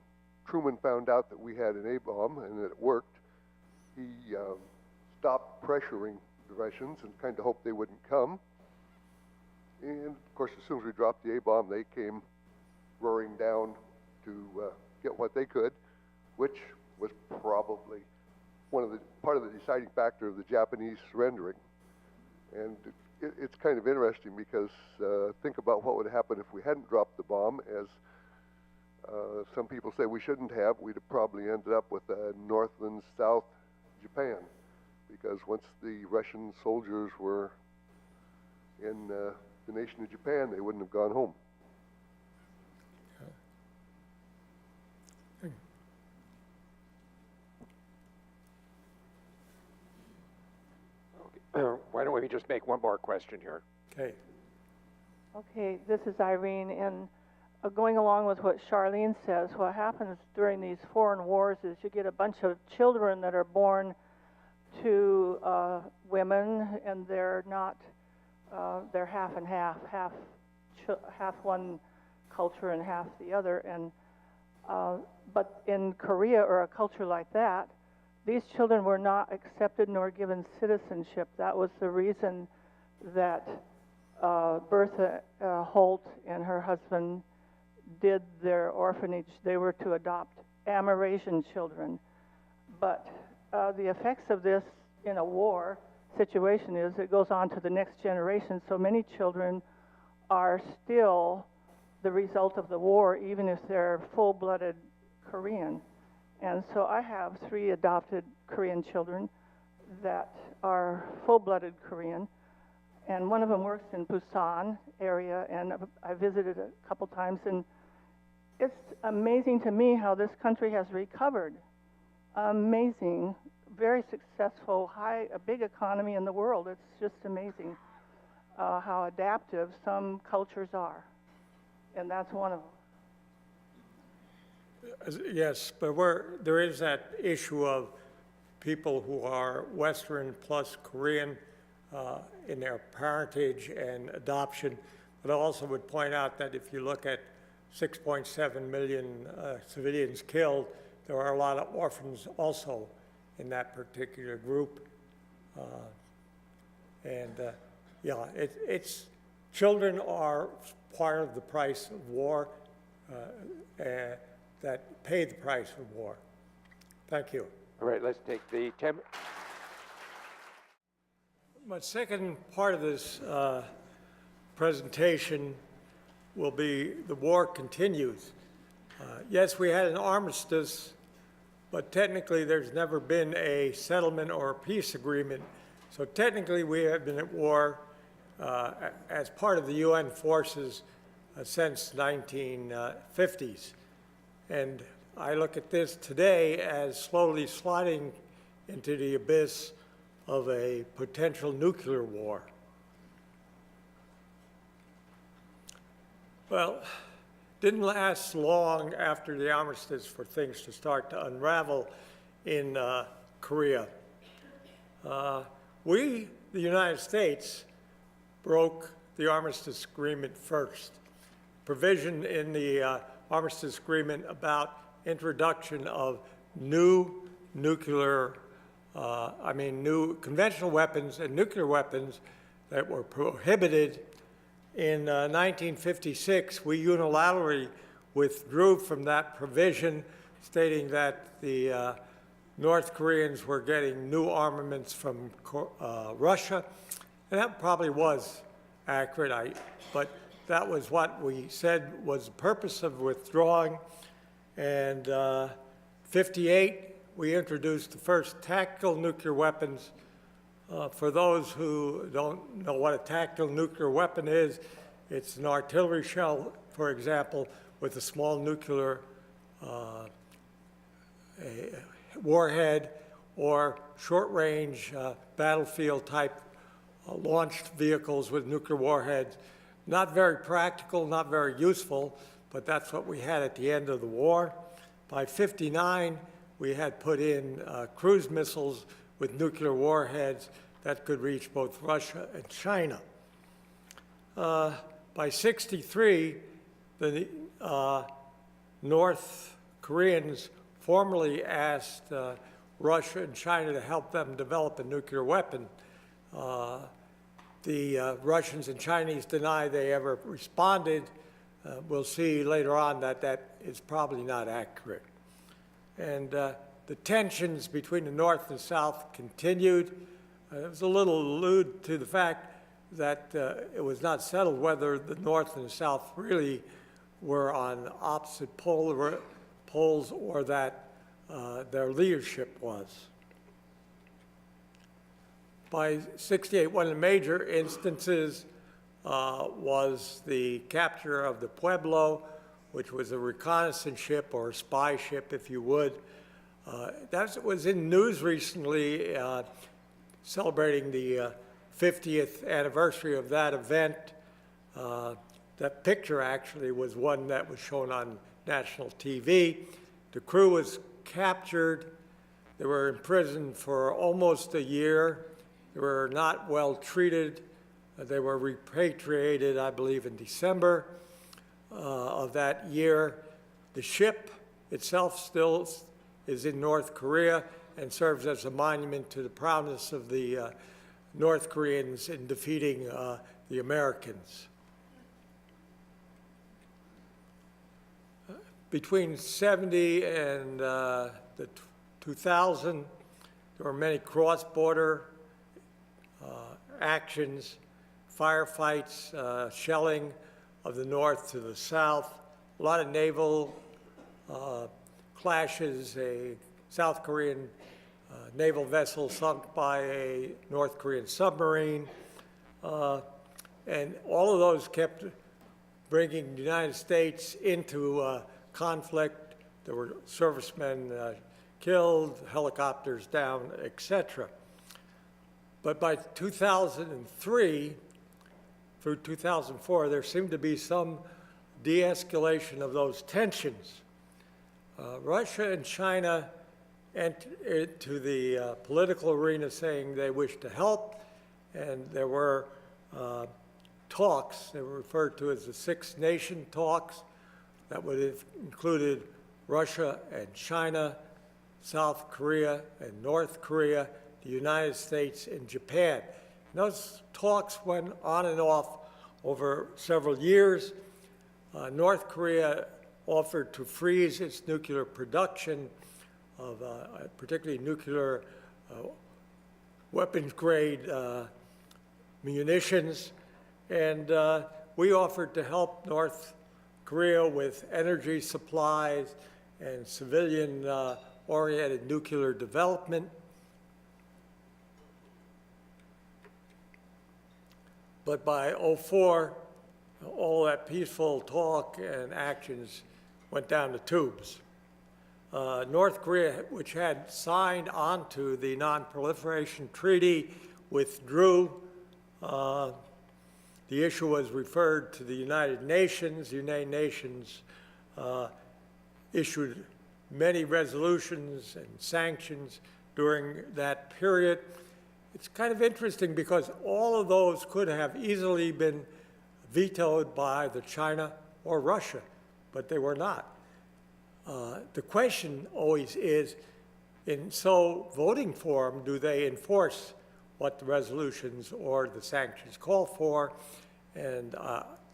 Truman found out that we had an A-bomb and that it worked, he stopped pressuring the Russians and kind of hoped they wouldn't come. And of course, as soon as we dropped the A-bomb, they came roaring down to get what they could, which was probably part of the deciding factor of the Japanese surrendering. And it's kind of interesting because think about what would happen if we hadn't dropped the bomb. As some people say we shouldn't have, we'd have probably ended up with a Northland South Japan, because once the Russian soldiers were in the nation of Japan, they wouldn't have gone home. Why don't we just make one more question here? Okay. Okay, this is Irene, and going along with what Charlene says, what happens during these foreign wars is you get a bunch of children that are born to women, and they're not, they're half and half, half one culture and half the other. And but in Korea or a culture like that, these children were not accepted nor given citizenship. That was the reason that Bertha Holt and her husband did their orphanage. They were to adopt Amerasian children. But the effects of this in a war situation is it goes on to the next generation. So many children are still the result of the war, even if they're full-blooded Korean. And so I have 3 adopted Korean children that are full-blooded Korean. And one of them works in Busan area, and I visited a couple times, and it's amazing to me how this country has recovered. Amazing, very successful, a big economy in the world. It's just amazing how adaptive some cultures are, and that's one of them. Yes, but there is that issue of people who are Western plus Korean in their parentage and adoption. But I also would point out that if you look at 6.7 million civilians killed, there are a lot of orphans also in that particular group. Yeah, children are part of the price of war, that pay the price of war. Thank you. All right, let's take the 10. My second part of this presentation will be the war continues. Yes, we had an armistice, but technically there's never been a settlement or a peace agreement. So technically we have been at war as part of the UN forces. since 1950s. And I look at this today as slowly sliding into the abyss of a potential nuclear war. Well, didn't last long after the armistice for things to start to unravel in Korea. We, the United States, broke the Armistice Agreement first. Provision in the Armistice Agreement about introduction of new nuclear, new conventional weapons and nuclear weapons that were prohibited. In 1956, we unilaterally withdrew from that provision, stating that the North Koreans were getting new armaments from Russia, and that probably was accurate, but that was what we said was the purpose of withdrawing. And 58, we introduced the first tactical nuclear weapons. For those who don't know what a tactical nuclear weapon is, it's an artillery shell, for example, with a small nuclear warhead, or short-range battlefield-type launched vehicles with nuclear warheads. Not very practical, not very useful, but that's what we had at the end of the war. By 59, we had put in cruise missiles with nuclear warheads that could reach both Russia and China. By 63, the North Koreans formally asked Russia and China to help them develop a nuclear weapon. The Russians and Chinese deny they ever responded. We'll see later on that that is probably not accurate. And the tensions between the North and South continued. It was a little allude to the fact that it was not settled whether the North and the South really were on opposite poles or that their leadership was. By 68, one of the major instances was the capture of the Pueblo, which was a reconnaissance ship or a spy ship, if you would. That was in news recently, celebrating the 50th anniversary of that event. That picture actually was one that was shown on national TV. The crew was captured. They were imprisoned for almost a year. They were not well treated. They were repatriated, I believe, in December of that year. The ship itself still is in North Korea and serves as a monument to the prowess of the North Koreans in defeating the Americans. Between 70 and the 2000, there were many cross-border actions, firefights, shelling of the north to the south, a lot of naval clashes, a South Korean naval vessel sunk by a North Korean submarine, and all of those kept bringing the United States into conflict. There were servicemen killed, helicopters down, etc. But by 2003 through 2004, there seemed to be some de-escalation of those tensions. Russia and China entered into the political arena saying they wished to help, and there were talks. They were referred to as the Six Nation talks that would have included Russia and China, South Korea and North Korea, the United States and Japan. And those talks went on and off over several years. North Korea offered to freeze its nuclear production of particularly nuclear weapons-grade munitions, and we offered to help North Korea with energy supplies and civilian-oriented nuclear development. But by 2004, all that peaceful talk and actions went down the tubes. North Korea, which had signed onto the Non-Proliferation Treaty, withdrew. The issue was referred to the United Nations. The United Nations issued many resolutions and sanctions during that period. It's kind of interesting because all of those could have easily been vetoed by either China or Russia, but they were not. The question always is, in so voting for them, do they enforce what the resolutions or the sanctions call for? And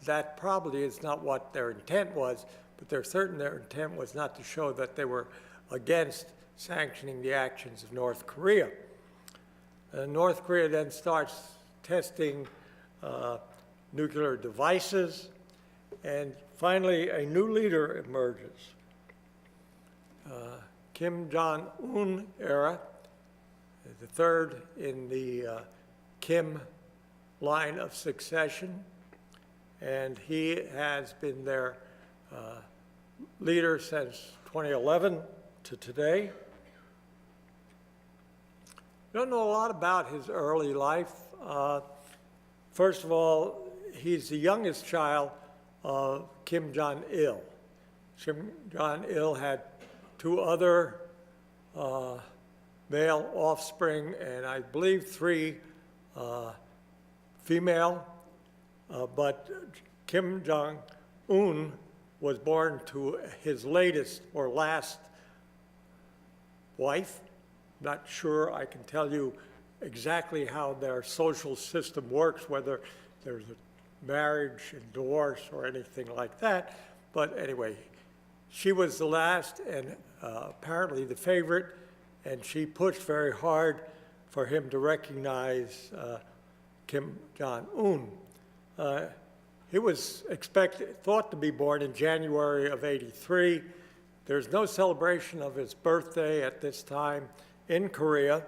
that probably is not what their intent was, but they're certain their intent was not to show that they were against sanctioning the actions of North Korea. North Korea then starts testing nuclear devices, and finally a new leader emerges. Kim Jong-un era, the third in the Kim line of succession, and he has been their leader since 2011 to today. We don't know a lot about his early life. First of all, he's the youngest child of Kim Jong-il. Kim Jong-il had two other male offspring, and I believe three female, but Kim Jong-un was born to his latest or last wife. Not sure I can tell you exactly how their social system works, whether there's a marriage and divorce or anything like that. But anyway, she was the last and apparently the favorite, and she pushed very hard for him to recognize Kim Jong-un. He was thought to be born in January of '83. There's no celebration of his birthday at this time in Korea.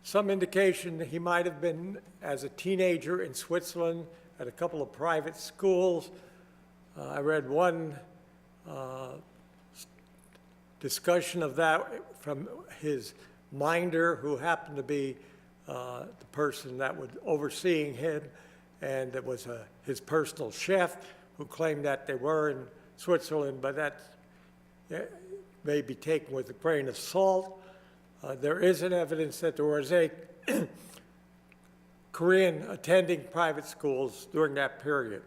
Some indication that he might have been as a teenager in Switzerland at a couple of private schools. I read one discussion of that from his minder, who happened to be the person that was overseeing him, and it was his personal chef, who claimed that they were in Switzerland, but that may be taken with a grain of salt. There isn't evidence that there was a Korean attending private schools during that period.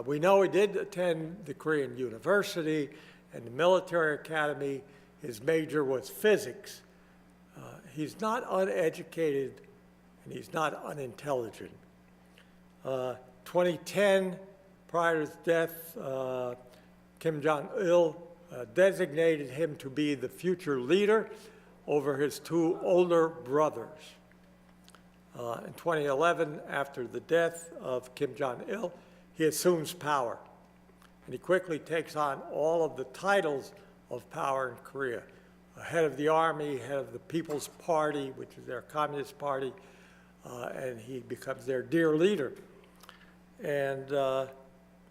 We know he did attend the Korean University and the military academy. His major was physics. He's not uneducated, and he's not unintelligent. 2010, prior to his death, Kim Jong-il designated him to be the future leader over his two older brothers. In 2011, after the death of Kim Jong-il, he assumes power, and he quickly takes on all of the titles of power in Korea. Head of the army, head of the People's Party, which is their communist party, and he becomes their dear leader. And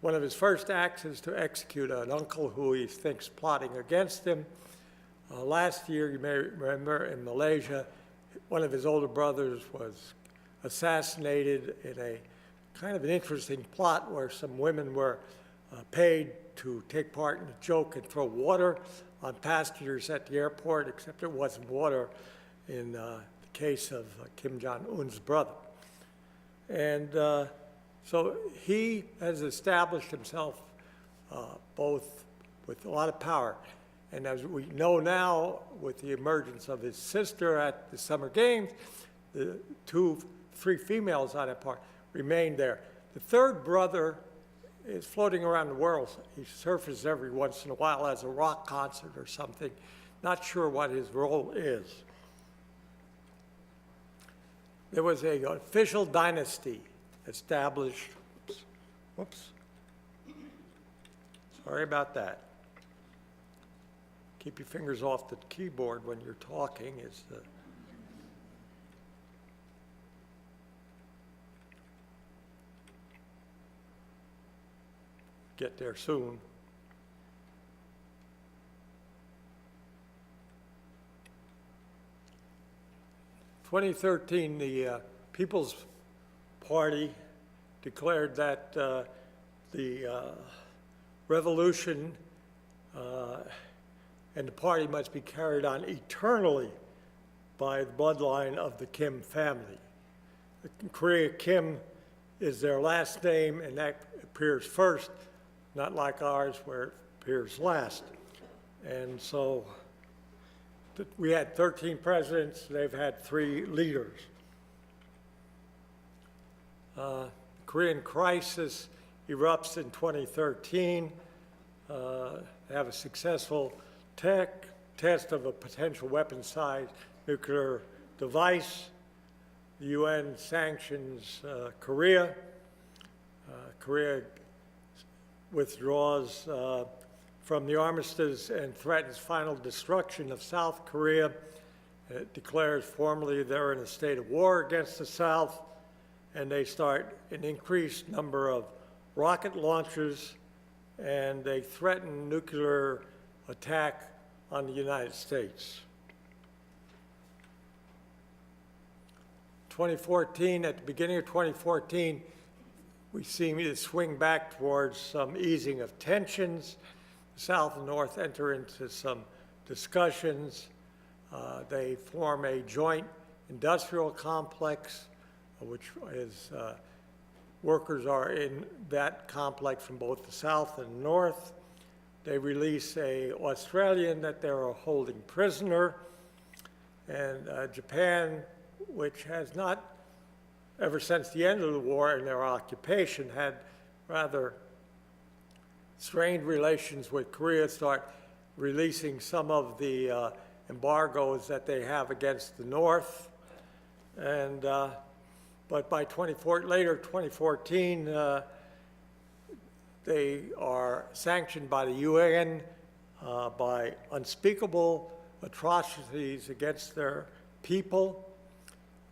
one of his first acts is to execute an uncle who he thinks plotting against him. Last year, you may remember, in Malaysia, one of his older brothers was assassinated in a kind of an interesting plot where some women were paid to take part in a joke and throw water on passengers at the airport, except it wasn't water in the case of Kim Jong-un's brother. And so he has established himself both with a lot of power. And as we know now, with the emergence of his sister at the Summer Games, the three females on that part remained there. The third brother is floating around the world. He surfaces every once in a while as a rock concert or something. Not sure what his role is. There was an official dynasty established. Whoops. Sorry about that. Keep your fingers off the keyboard when you're talking. get there soon. In 2013, the People's Party declared that the revolution and the party must be carried on eternally by the bloodline of the Kim family. In Korea, Kim is their last name, and that appears first, not like ours where it appears last. And so we had 13 presidents, they've had 3 leaders. The Korean crisis erupts in 2013. They have a successful test of a potential weapon-sized nuclear device. The UN sanctions Korea. Korea withdraws from the armistice and threatens final destruction of South Korea. It declares formally they're in a state of war against the South, and they start an increased number of rocket launches, and they threaten nuclear attack on the United States. 2014, at the beginning of 2014, we seem to swing back towards some easing of tensions. The South and North enter into some discussions. They form a joint industrial complex, which is workers are in that complex from both the South and North. They release an Australian that they're holding prisoner, and Japan, which has not, ever since the end of the war and their occupation, had rather strained relations with Korea, start releasing some of the embargoes that they have against the North. And but by 2014, they are sanctioned by the UN by unspeakable atrocities against their people.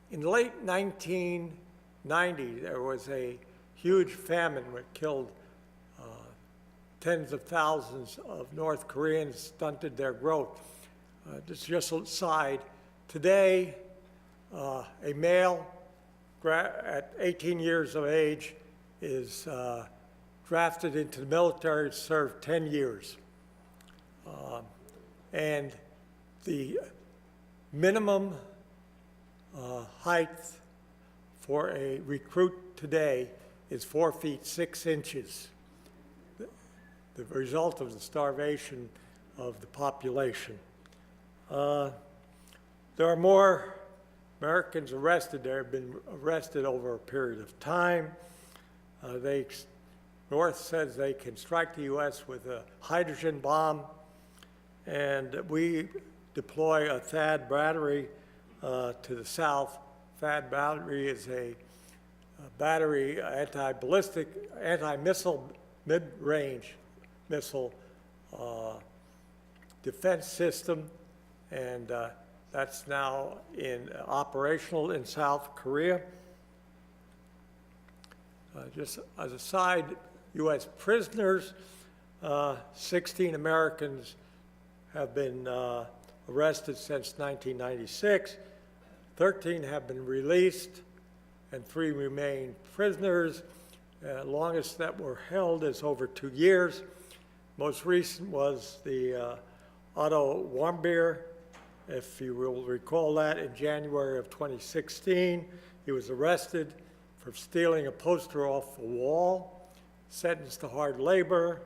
In the late 1990s, there was a huge famine that killed tens of thousands of North Koreans, stunted their growth. Just an aside, today, a male at 18 years of age is drafted into the military to serve 10 years. And the minimum height for a recruit today is 4 feet 6 inches, the result of the starvation of the population. There are more Americans arrested. They have been arrested over a period of time. North says they can strike the U.S. with a hydrogen bomb, and we deploy a THAAD battery to the south. THAAD battery is a battery anti-ballistic, anti-missile, mid-range missile defense system, and that's now operational in South Korea. Just as a side, U.S. prisoners, 16 Americans have been arrested since 1996. 13 have been released, and 3 remain prisoners. Longest that were held is over 2 years. Most recent was the Otto Warmbier, if you will recall that, in January of 2016. He was arrested for stealing a poster off a wall, sentenced to hard labor.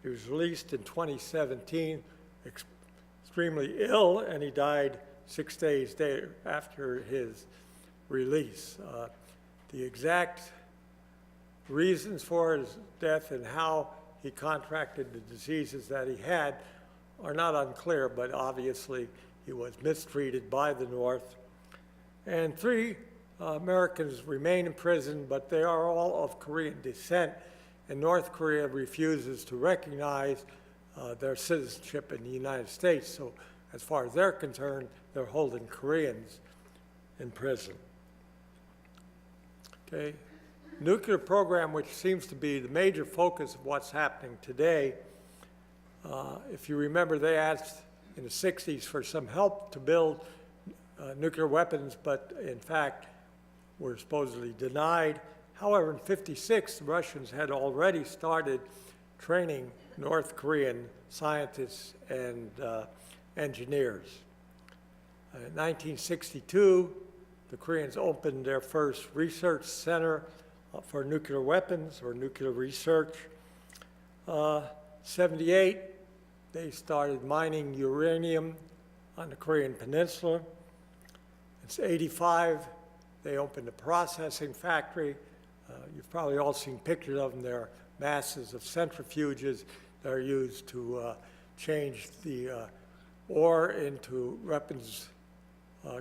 He was released in 2017, extremely ill, and he died 6 days after his release. The exact reasons for his death and how he contracted the diseases that he had are not unclear, but obviously he was mistreated by the North. And 3 Americans remain in prison, but they are all of Korean descent, and North Korea refuses to recognize their citizenship in the United States. So as far as they're concerned, they're holding Koreans in prison. Okay. nuclear program, which seems to be the major focus of what's happening today, if you remember, they asked in the 60s for some help to build nuclear weapons, but in fact were supposedly denied. However, in '56, the Russians had already started training North Korean scientists and engineers. In 1962, the Koreans opened their first research center for nuclear weapons or nuclear research. 78, they started mining uranium on the Korean Peninsula. It's 85, they opened a processing factory. You've probably all seen pictures of them. There are masses of centrifuges that are used to change the ore into weapons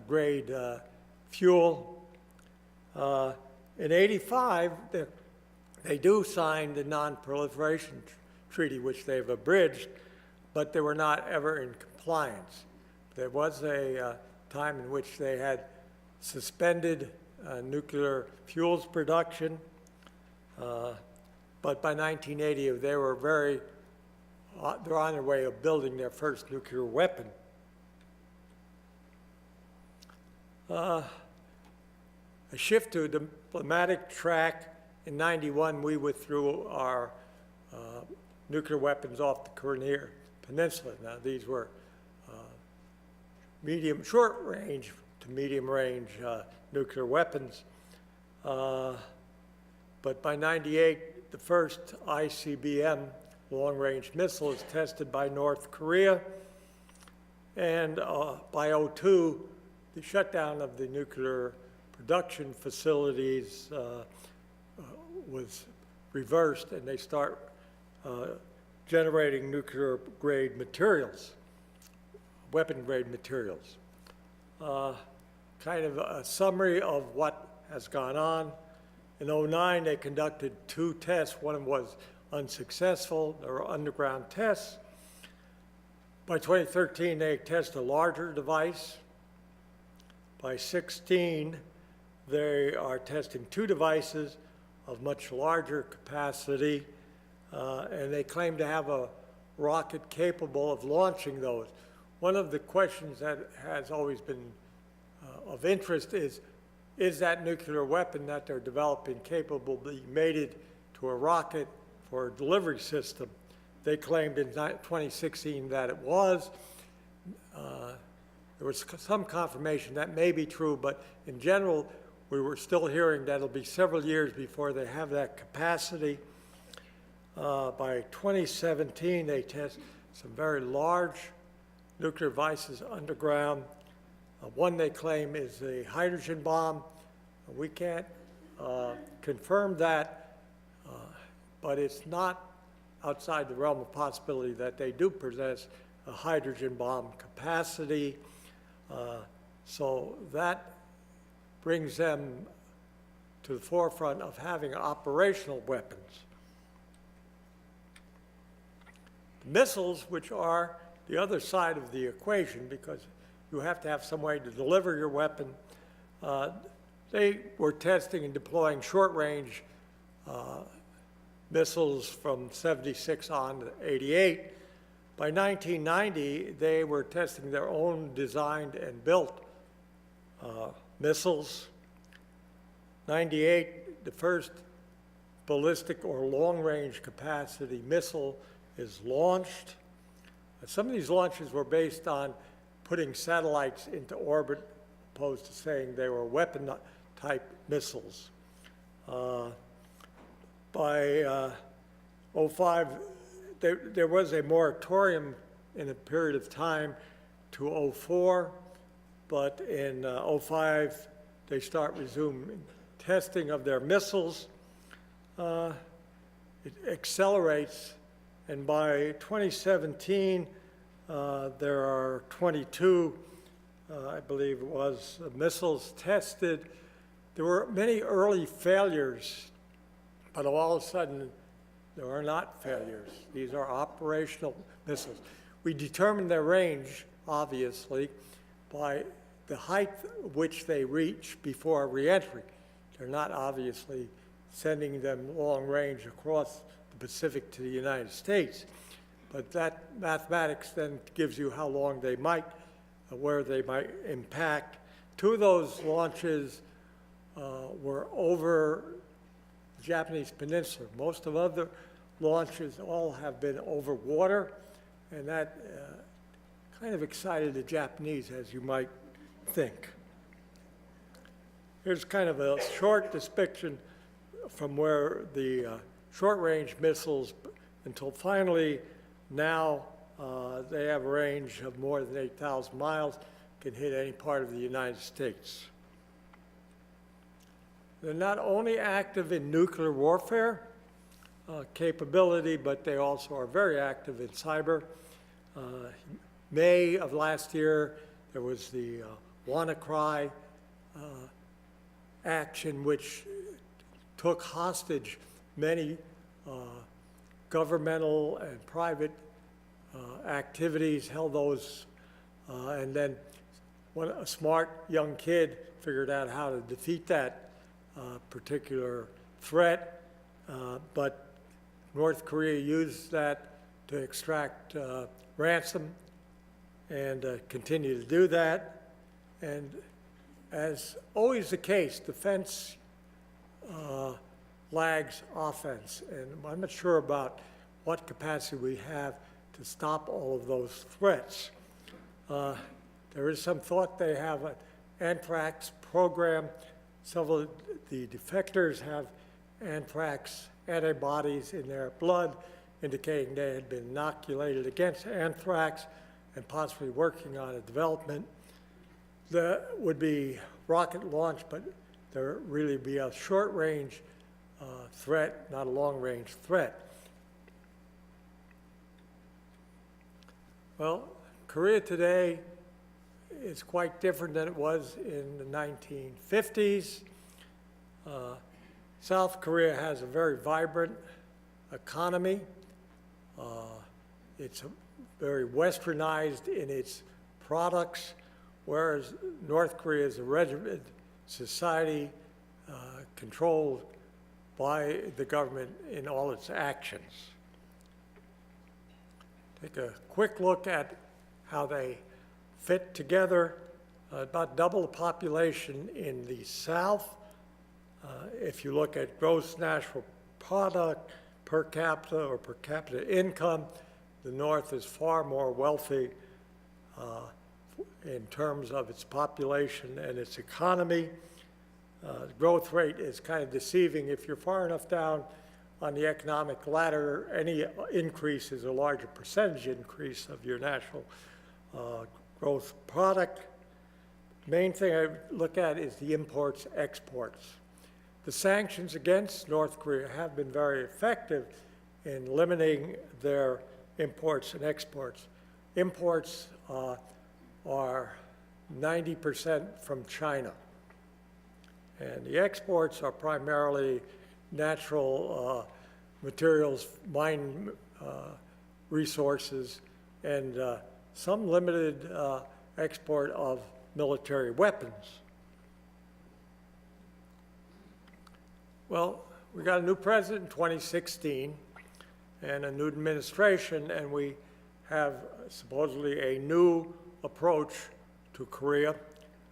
grade fuel. In 85, they do sign the non-proliferation treaty, which they've abridged, but they were not ever in compliance. There was a time in which they had suspended nuclear fuels production, but by 1980, they were they're on their way of building their first nuclear weapon. A shift to a diplomatic track. In '91, we withdrew our nuclear weapons off the Korean Peninsula. Now, these were short range to medium range nuclear weapons. But by '98, the first ICBM long-range missile is tested by North Korea. And by '02, the shutdown of the nuclear production facilities was reversed, and they start generating nuclear-grade materials, weapon-grade materials. Kind of a summary of what has gone on. In '09, they conducted 2 tests. One was unsuccessful. There were underground tests. By 2013, they test a larger device. By 16, they are testing 2 devices of much larger capacity, and they claim to have a rocket capable of launching those. One of the questions that has always been of interest is that nuclear weapon that they're developing capable of being mated to a rocket for a delivery system? They claimed in 2016 that it was. There was some confirmation that may be true, but in general, we were still hearing that it'll be several years before they have that capacity. By 2017, they test some very large nuclear devices underground. One they claim is a hydrogen bomb. We can't confirm that, but it's not outside the realm of possibility that they do possess a hydrogen bomb capacity. So that brings them to the forefront of having operational weapons. Missiles, which are the other side of the equation, because you have to have some way to deliver your weapon. They were testing and deploying short-range missiles from '76 on to '88. By 1990, they were testing their own designed and built missiles. '98, the first ballistic or long-range capacity missile is launched. Some of these launches were based on putting satellites into orbit, opposed to saying they were weapon-type missiles. By '05, there was a moratorium in a period of time to '04, but in '05, they start resuming testing of their missiles. It accelerates, and by 2017, there are 22, I believe it was, missiles tested. There were many early failures, but all of a sudden, there are not failures. These are operational missiles. We determine their range, obviously, by the height which they reach before reentry. They're not obviously sending them long range across the Pacific to the United States. But that mathematics then gives you how long they might, where they might impact. Two of those launches were over the Japanese peninsula. Most of other launches all have been over water, and that kind of excited the Japanese, as you might think. Here's kind of a short depiction from where the short-range missiles, until finally now they have a range of more than 8,000 miles, can hit any part of the United States. They're not only active in nuclear warfare capability, but they also are very active in cyber. May of last year, there was the WannaCry action, which took hostage many governmental and private activities, held those, and then a smart young kid figured out how to defeat that particular threat, but North Korea used that to extract ransom and continue to do that. And as always the case, defense lags offense, and I'm not sure about what capacity we have to stop all of those threats. There is some thought they have an anthrax program. Several of the defectors have anthrax antibodies in their blood, indicating they had been inoculated against anthrax and possibly working on a development. That would be rocket launch, but there really be a short-range threat, not a long-range threat. Well, Korea today is quite different than it was in the 1950s. South Korea has a very vibrant economy. It's very westernized in its products, whereas North Korea is a regimented society controlled by the government in all its actions. Take a quick look at how they fit together. About double the population in the South. If you look at gross national product per capita or per capita income, the North is far more wealthy in terms of its population and its economy. The growth rate is kind of deceiving. If you're far enough down on the economic ladder, any increase is a larger percentage increase of your national gross product. Main thing I look at is the imports, exports. The sanctions against North Korea have been very effective in limiting their imports and exports. Imports are 90% from China, and the exports are primarily natural materials, mine resources, and some limited export of military weapons. Well, we got a new president in 2016 and a new administration, and we have supposedly a new approach to Korea.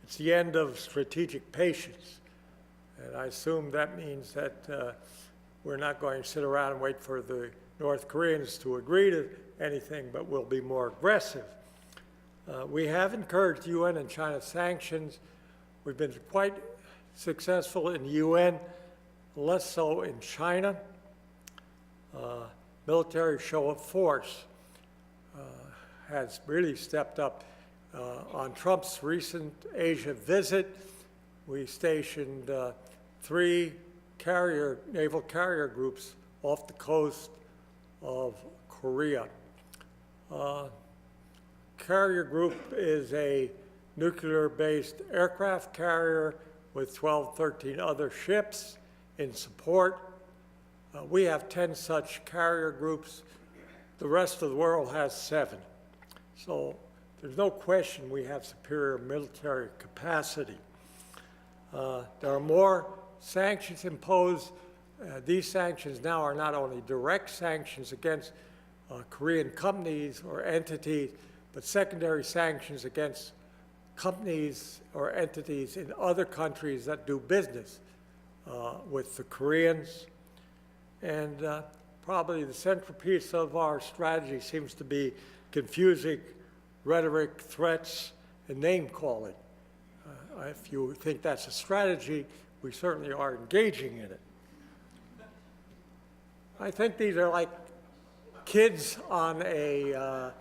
It's the end of strategic patience. And I assume that means that we're not going to sit around and wait for the North Koreans to agree to anything, but we'll be more aggressive. We have encouraged UN and China sanctions. We've been quite successful in the UN, less so in China. Military show of force has really stepped up. On Trump's recent Asia visit, we stationed 3 naval carrier groups off the coast of Korea. Carrier group is a nuclear-based aircraft carrier with 12, 13 other ships in support. We have 10 such carrier groups. The rest of the world has 7. So there's no question we have superior military capacity. There are more sanctions imposed these sanctions now are not only direct sanctions against Korean companies or entities, but secondary sanctions against companies or entities in other countries that do business with the Koreans. And probably the centerpiece of our strategy seems to be confusing rhetoric, threats, and name-calling. If you think that's a strategy, we certainly are engaging in it. I think these are like kids on a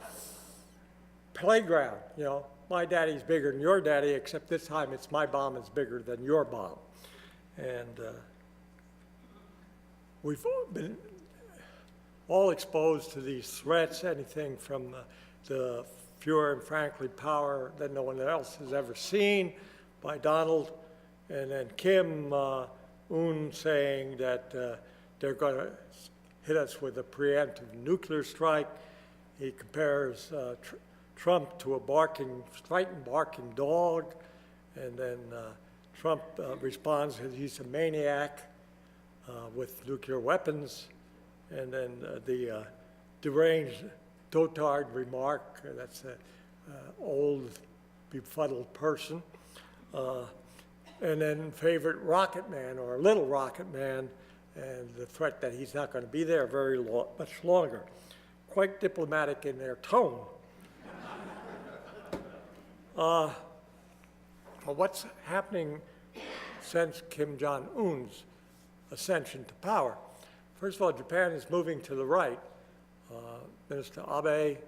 playground, you know. My daddy's bigger than your daddy, except this time it's my bomb is bigger than your bomb. And we've been all exposed to these threats, anything from the pure and frankly power that no one else has ever seen by Donald, and then Kim Un saying that they're going to hit us with a preemptive nuclear strike. He compares Trump to a frightened barking dog, and then Trump responds that he's a maniac with nuclear weapons, and then the deranged dotard remark, that's an old befuddled person, and then favorite Rocket Man or Little Rocket Man, and the threat that he's not going to be there very much longer. Quite diplomatic in their tone. What's happening since Kim Jong-un's ascension to power? First of all, Japan is moving to the right. Minister Abe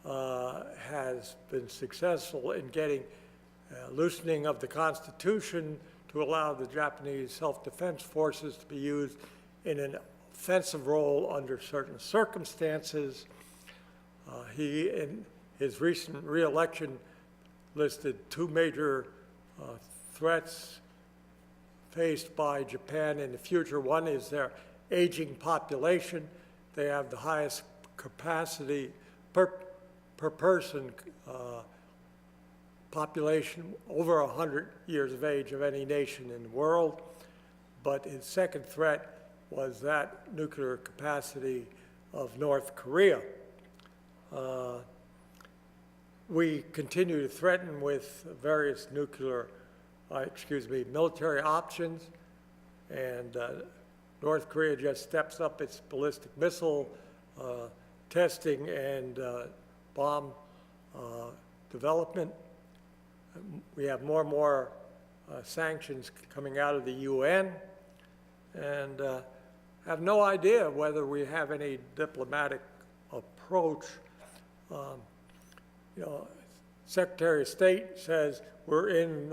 has been successful in getting loosening of the Constitution to allow the Japanese self-defense forces to be used in an offensive role under certain circumstances. He, in his recent re-election, listed two major threats faced by Japan in the future. One is their aging population. They have the highest capacity per person population over 100 years of age of any nation in the world. But his second threat was that nuclear capacity of North Korea. We continue to threaten with various military options, and North Korea just steps up its ballistic missile testing and bomb development. We have more and more sanctions coming out of the UN, and have no idea whether we have any diplomatic approach. Secretary of State says we're in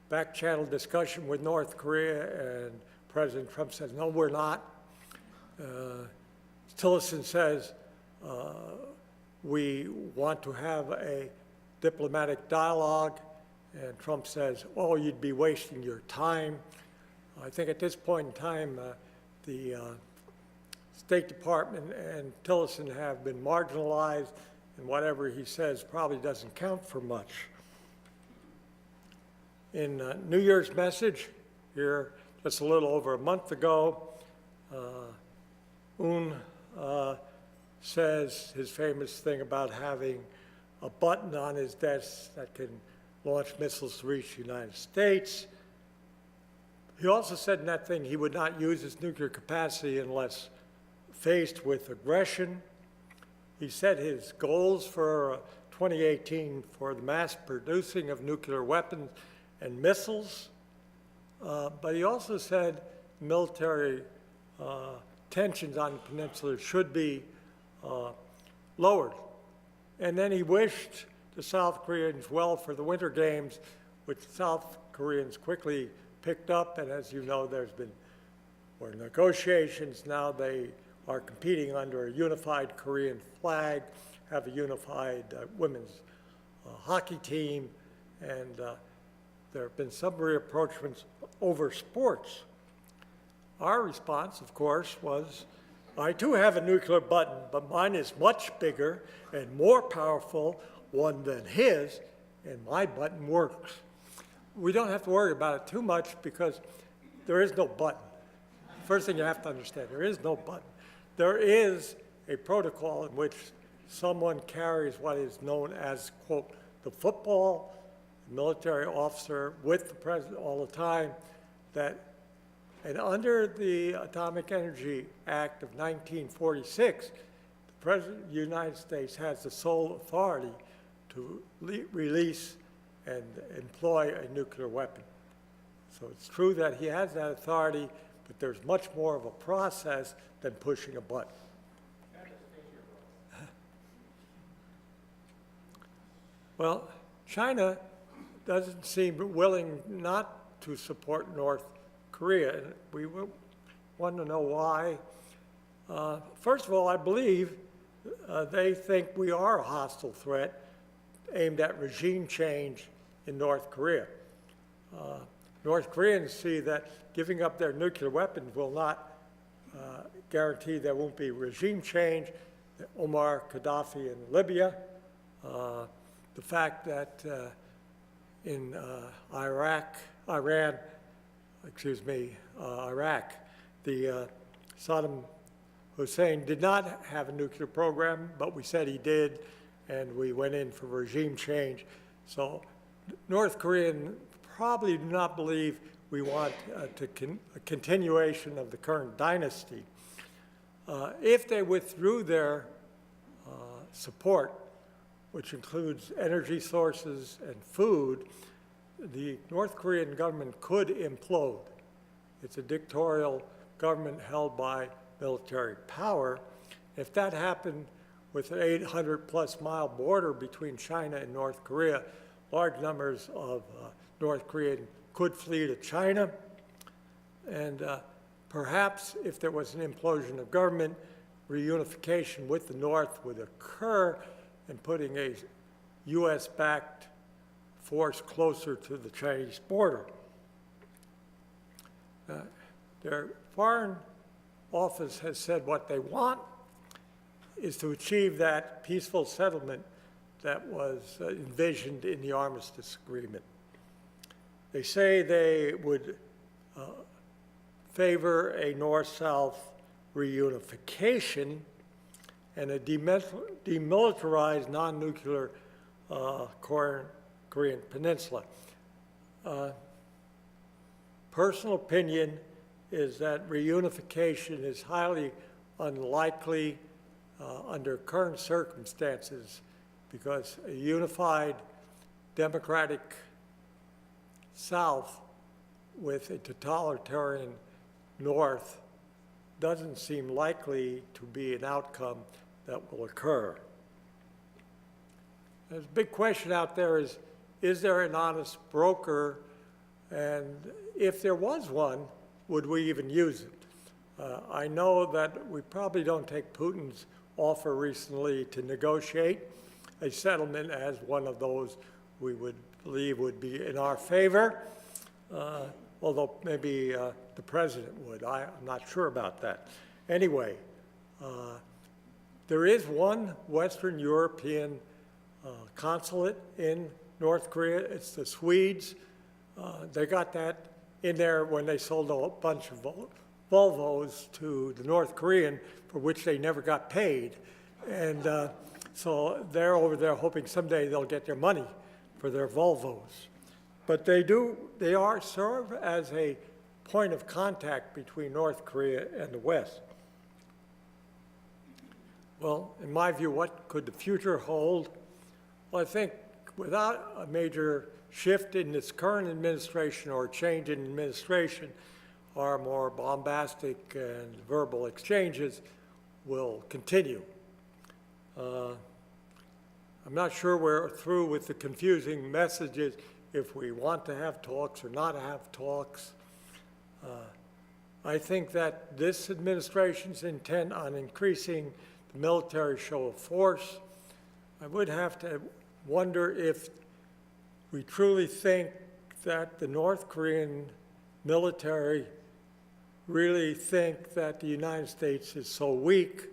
back channel discussion with North Korea, and President Trump says, no, we're not. Tillerson says we want to have a diplomatic dialogue, and Trump says, oh, you'd be wasting your time. I think at this point in time, the State Department and Tillerson have been marginalized, and whatever he says probably doesn't count for much. In New Year's message here, just a little over a month ago, Un says his famous thing about having a button on his desk that can launch missiles to reach the United States. He also said in that thing he would not use his nuclear capacity unless faced with aggression. He set his goals for 2018 for the mass producing of nuclear weapons and missiles, but he also said military tensions on the peninsula should be lowered. And then he wished the South Koreans well for the Winter Games, which South Koreans quickly picked up, and as you know, there's been negotiations. Now they are competing under a unified Korean flag, have a unified women's hockey team, and there have been some reapproachments over sports. Our response, of course, was, I too have a nuclear button, but mine is much bigger and more powerful one than his, and my button works. We don't have to worry about it too much because there is no button. first thing you have to understand, there is no button. There is a protocol in which someone carries what is known as, quote, the football, military officer with the president all the time, and under the Atomic Energy Act of 1946, the President of the United States has the sole authority to release and employ a nuclear weapon. So it's true that he has that authority, but there's much more of a process than pushing a button. Well, China doesn't seem willing not to support North Korea, and we want to know why. First of all, I believe they think we are a hostile threat aimed at regime change in North Korea. North Koreans see that giving up their nuclear weapons will not guarantee there won't be regime change. Omar Gaddafi in Libya, the fact that in Iraq, the Saddam Hussein did not have a nuclear program, but we said he did, and we went in for regime change. So North Korean probably do not believe we want a continuation of the current dynasty. If they withdrew their support, which includes energy sources and food, the North Korean government could implode. It's a dictatorial government held by military power. If that happened with an 800+ mile border between China and North Korea, large numbers of North Koreans could flee to China. And perhaps if there was an implosion of government, reunification with the North would occur, and putting a U.S.-backed force closer to the Chinese border. Their foreign office has said what they want is to achieve that peaceful settlement that was envisioned in the Armistice Agreement. They say they would favor a North-South reunification and a demilitarized non-nuclear Korean peninsula. Personal opinion is that reunification is highly unlikely under current circumstances because a unified democratic South with a totalitarian North doesn't seem likely to be an outcome that will occur. There's a big question out there is there an honest broker? And if there was one, would we even use it? I know that we probably don't take Putin's offer recently to negotiate a settlement as one of those we would believe would be in our favor, although maybe the president would. I'm not sure about that. Anyway, there is one Western European consulate in North Korea. It's the Swedes. They got that in there when they sold a bunch of Volvos to the North Korean, for which they never got paid. And so they're over there hoping someday they'll get their money for their Volvos. But they are serve as a point of contact between North Korea and the West. Well, in my view, what could the future hold? Well, I think without a major shift in this current administration or change in administration, our more bombastic and verbal exchanges will continue. I'm not sure we're through with the confusing messages if we want to have talks or not have talks. I think that this administration's intent on increasing the military show of force, I would have to wonder if we truly think that the North Korean military really think that the United States is so weak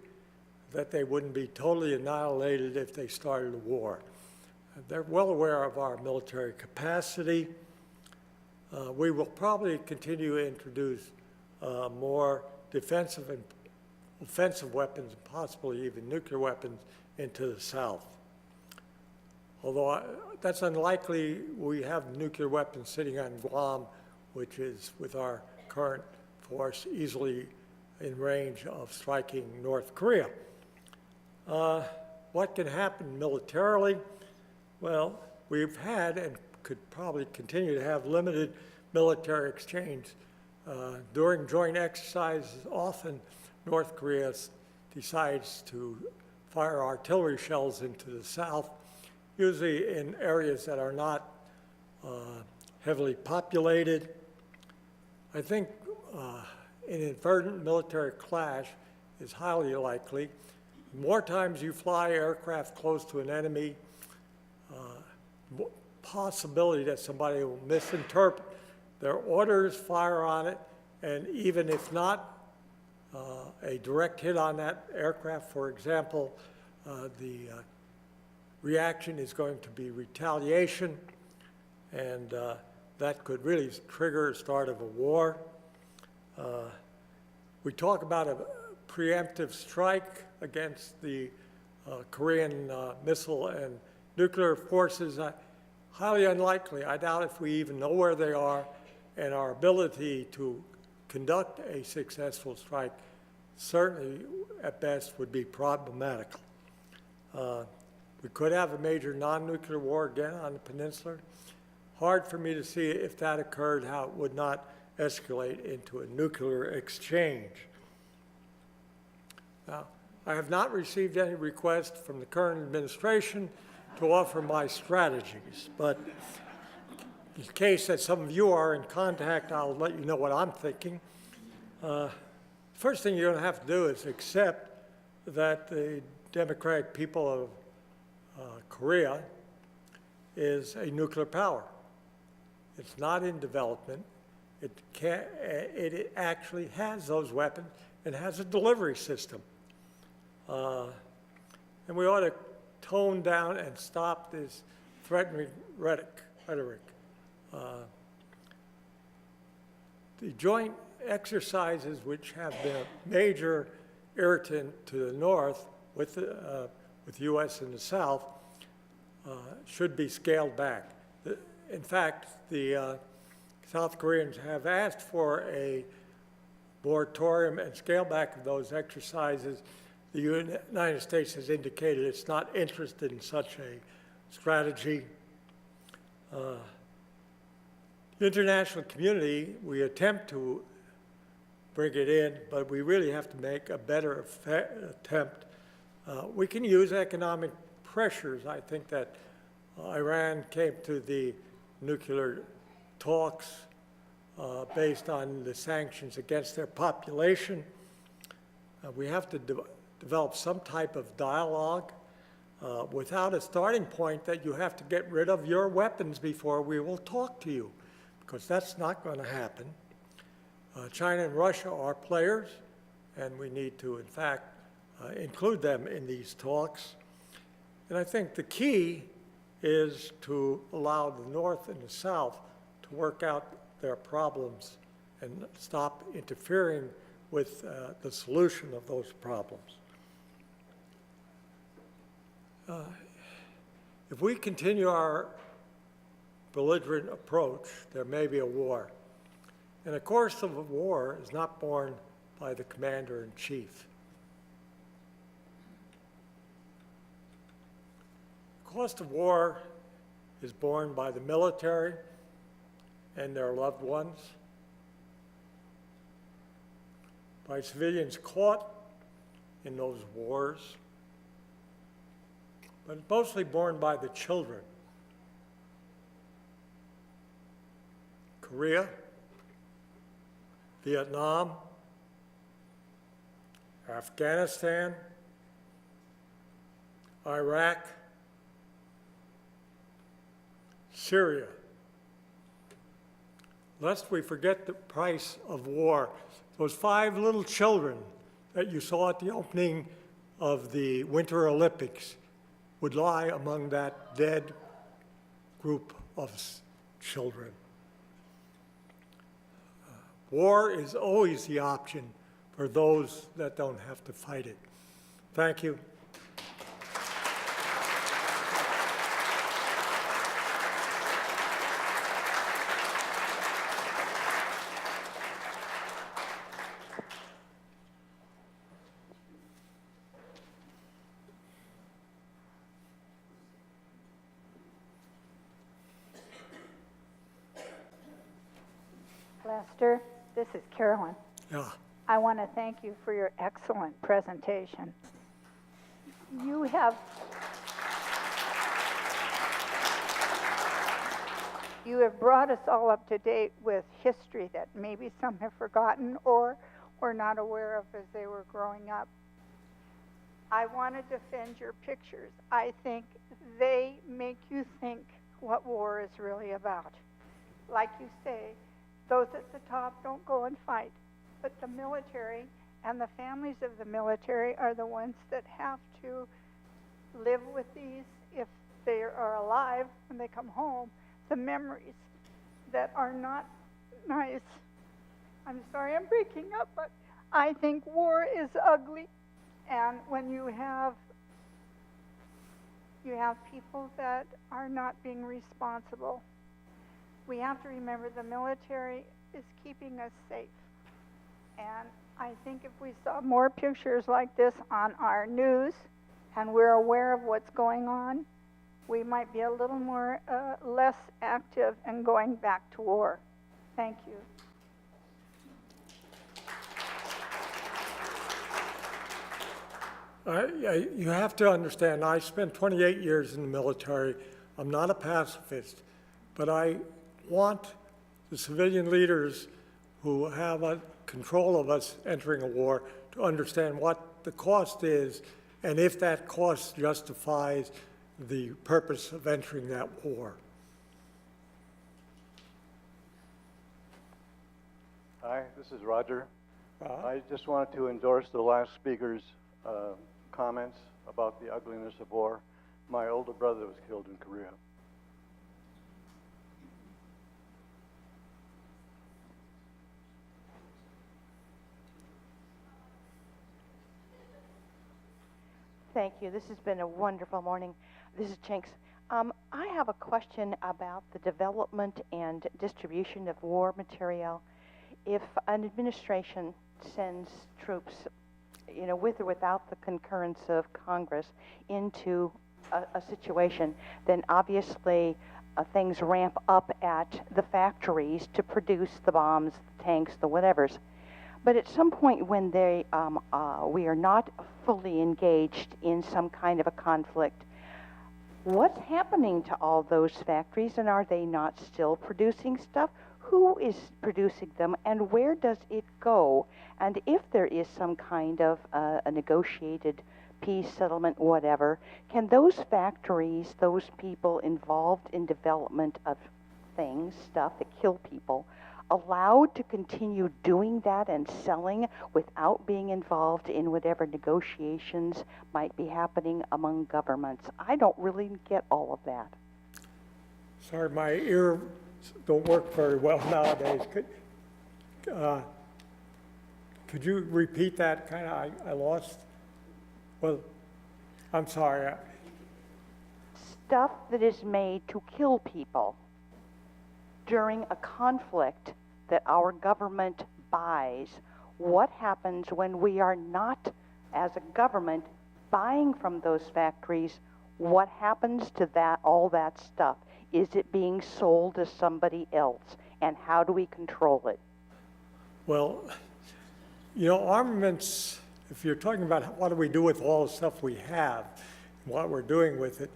that they wouldn't be totally annihilated if they started a war. They're well aware of our military capacity. We will probably continue to introduce more defensive and offensive weapons, and possibly even nuclear weapons, into the south. Although that's unlikely, we have nuclear weapons sitting on Guam, which is, with our current force, easily in range of striking North Korea. What can happen militarily? Well, we've had and could probably continue to have limited military exchange. During joint exercises, often North Korea decides to fire artillery shells into the south, usually in areas that are not heavily populated. I think an inadvertent military clash is highly likely. The more times you fly aircraft close to an enemy, possibility that somebody will misinterpret their orders, fire on it, and even if not a direct hit on that aircraft, for example, the reaction is going to be retaliation, and that could really trigger the start of a war. We talk about a preemptive strike against the Korean missile and nuclear forces. Highly unlikely. I doubt if we even know where they are, and our ability to conduct a successful strike certainly at best would be problematical. We could have a major non-nuclear war again on the peninsula. Hard for me to see if that occurred, how it would not escalate into a nuclear exchange. Now, I have not received any request from the current administration to offer my strategies, but in case that some of you are in contact, I'll let you know what I'm thinking. First thing you're going to have to do is accept that the democratic people of Korea is a nuclear power. It's not in development. It actually has those weapons and has a delivery system. And we ought to tone down and stop this threatening rhetoric. The joint exercises, which have been a major irritant to the North with the U.S. and the South, should be scaled back. In fact, the South Koreans have asked for a moratorium and scale back of those exercises. The United States has indicated it's not interested in such a strategy. The international community, we attempt to bring it in, but we really have to make a better attempt. We can use economic pressures. I think that Iran came to the nuclear talks based on the sanctions against their population. We have to develop some type of dialogue without a starting point that you have to get rid of your weapons before we will talk to you, because that's not going to happen. China and Russia are players, and we need to, in fact, include them in these talks. And I think the key is to allow the North and the South to work out their problems and stop interfering with the solution of those problems. If we continue our belligerent approach, there may be a war. And the course of a war is not borne by the commander-in-chief. The cost of war is borne by the military and their loved ones, by civilians caught in those wars, but mostly borne by the children. Korea, Vietnam, Afghanistan, Iraq, Syria. Lest we forget the price of war. Those 5 little children that you saw at the opening of the Winter Olympics would lie among that dead group of children. War is always the option for those that don't have to fight it. Thank you. Lester, this is Carolyn. Yeah. I want to thank you for your excellent presentation. You have brought us all up to date with history that maybe some have forgotten or were not aware of as they were growing up. I want to defend your pictures. I think they make you think what war is really about. Like you say, those at the top don't go and fight, but the military and the families of the military are the ones that have to live with these, if they are alive when they come home, the memories that are not nice. I'm sorry I'm breaking up, but I think war is ugly. And when you have people that are not being responsible, we have to remember the military is keeping us safe. And I think if we saw more pictures like this on our news and we're aware of what's going on, we might be a little more less active in going back to war. Thank you. You have to understand, I spent 28 years in the military. I'm not a pacifist, but I want the civilian leaders who have control of us entering a war to understand what the cost is and if that cost justifies the purpose of entering that war. Hi, this is Roger. I just wanted to endorse the last speaker's comments about the ugliness of war. My older brother was killed in Korea. Thank you. This has been a wonderful morning. This is Chinks. I have a question about the development and distribution of war material. If an administration sends troops, with or without the concurrence of Congress, into a situation, then obviously things ramp up at the factories to produce the bombs, the tanks, the whatevers. But at some point when we are not fully engaged in some kind of a conflict, what's happening to all those factories, and are they not still producing stuff? Who is producing them, and where does it go? And if there is some kind of a negotiated peace settlement, whatever, can those factories, those people involved in development of things, stuff that kill people, allowed to continue doing that and selling without being involved in whatever negotiations might be happening among governments? I don't really get all of that. Sorry, my ear don't work very well nowadays. Could you repeat that? I lost. Well, I'm sorry. Stuff that is made to kill people during a conflict that our government buys. What happens when we are not, as a government, buying from those factories? What happens to that, all that stuff? Is it being sold to somebody else? And how do we control it? Well, armaments, if you're talking about what do we do with all the stuff we have, what we're doing with it,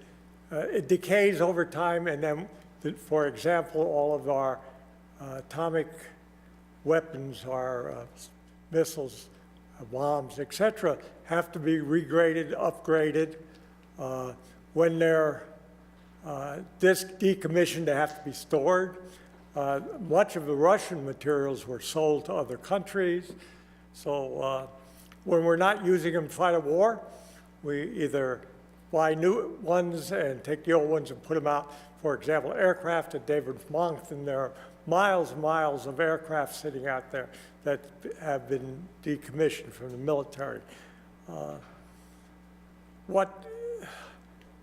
it decays over time, and then, for example, all of our atomic weapons, our missiles, bombs, etc., have to be regraded, upgraded. When they're decommissioned, they have to be stored. Much of the Russian materials were sold to other countries. So when we're not using them to fight a war, we either buy new ones and take the old ones and put them out. For example, aircraft at David Monthan, they're miles and miles of aircraft sitting out there that have been decommissioned from the military. What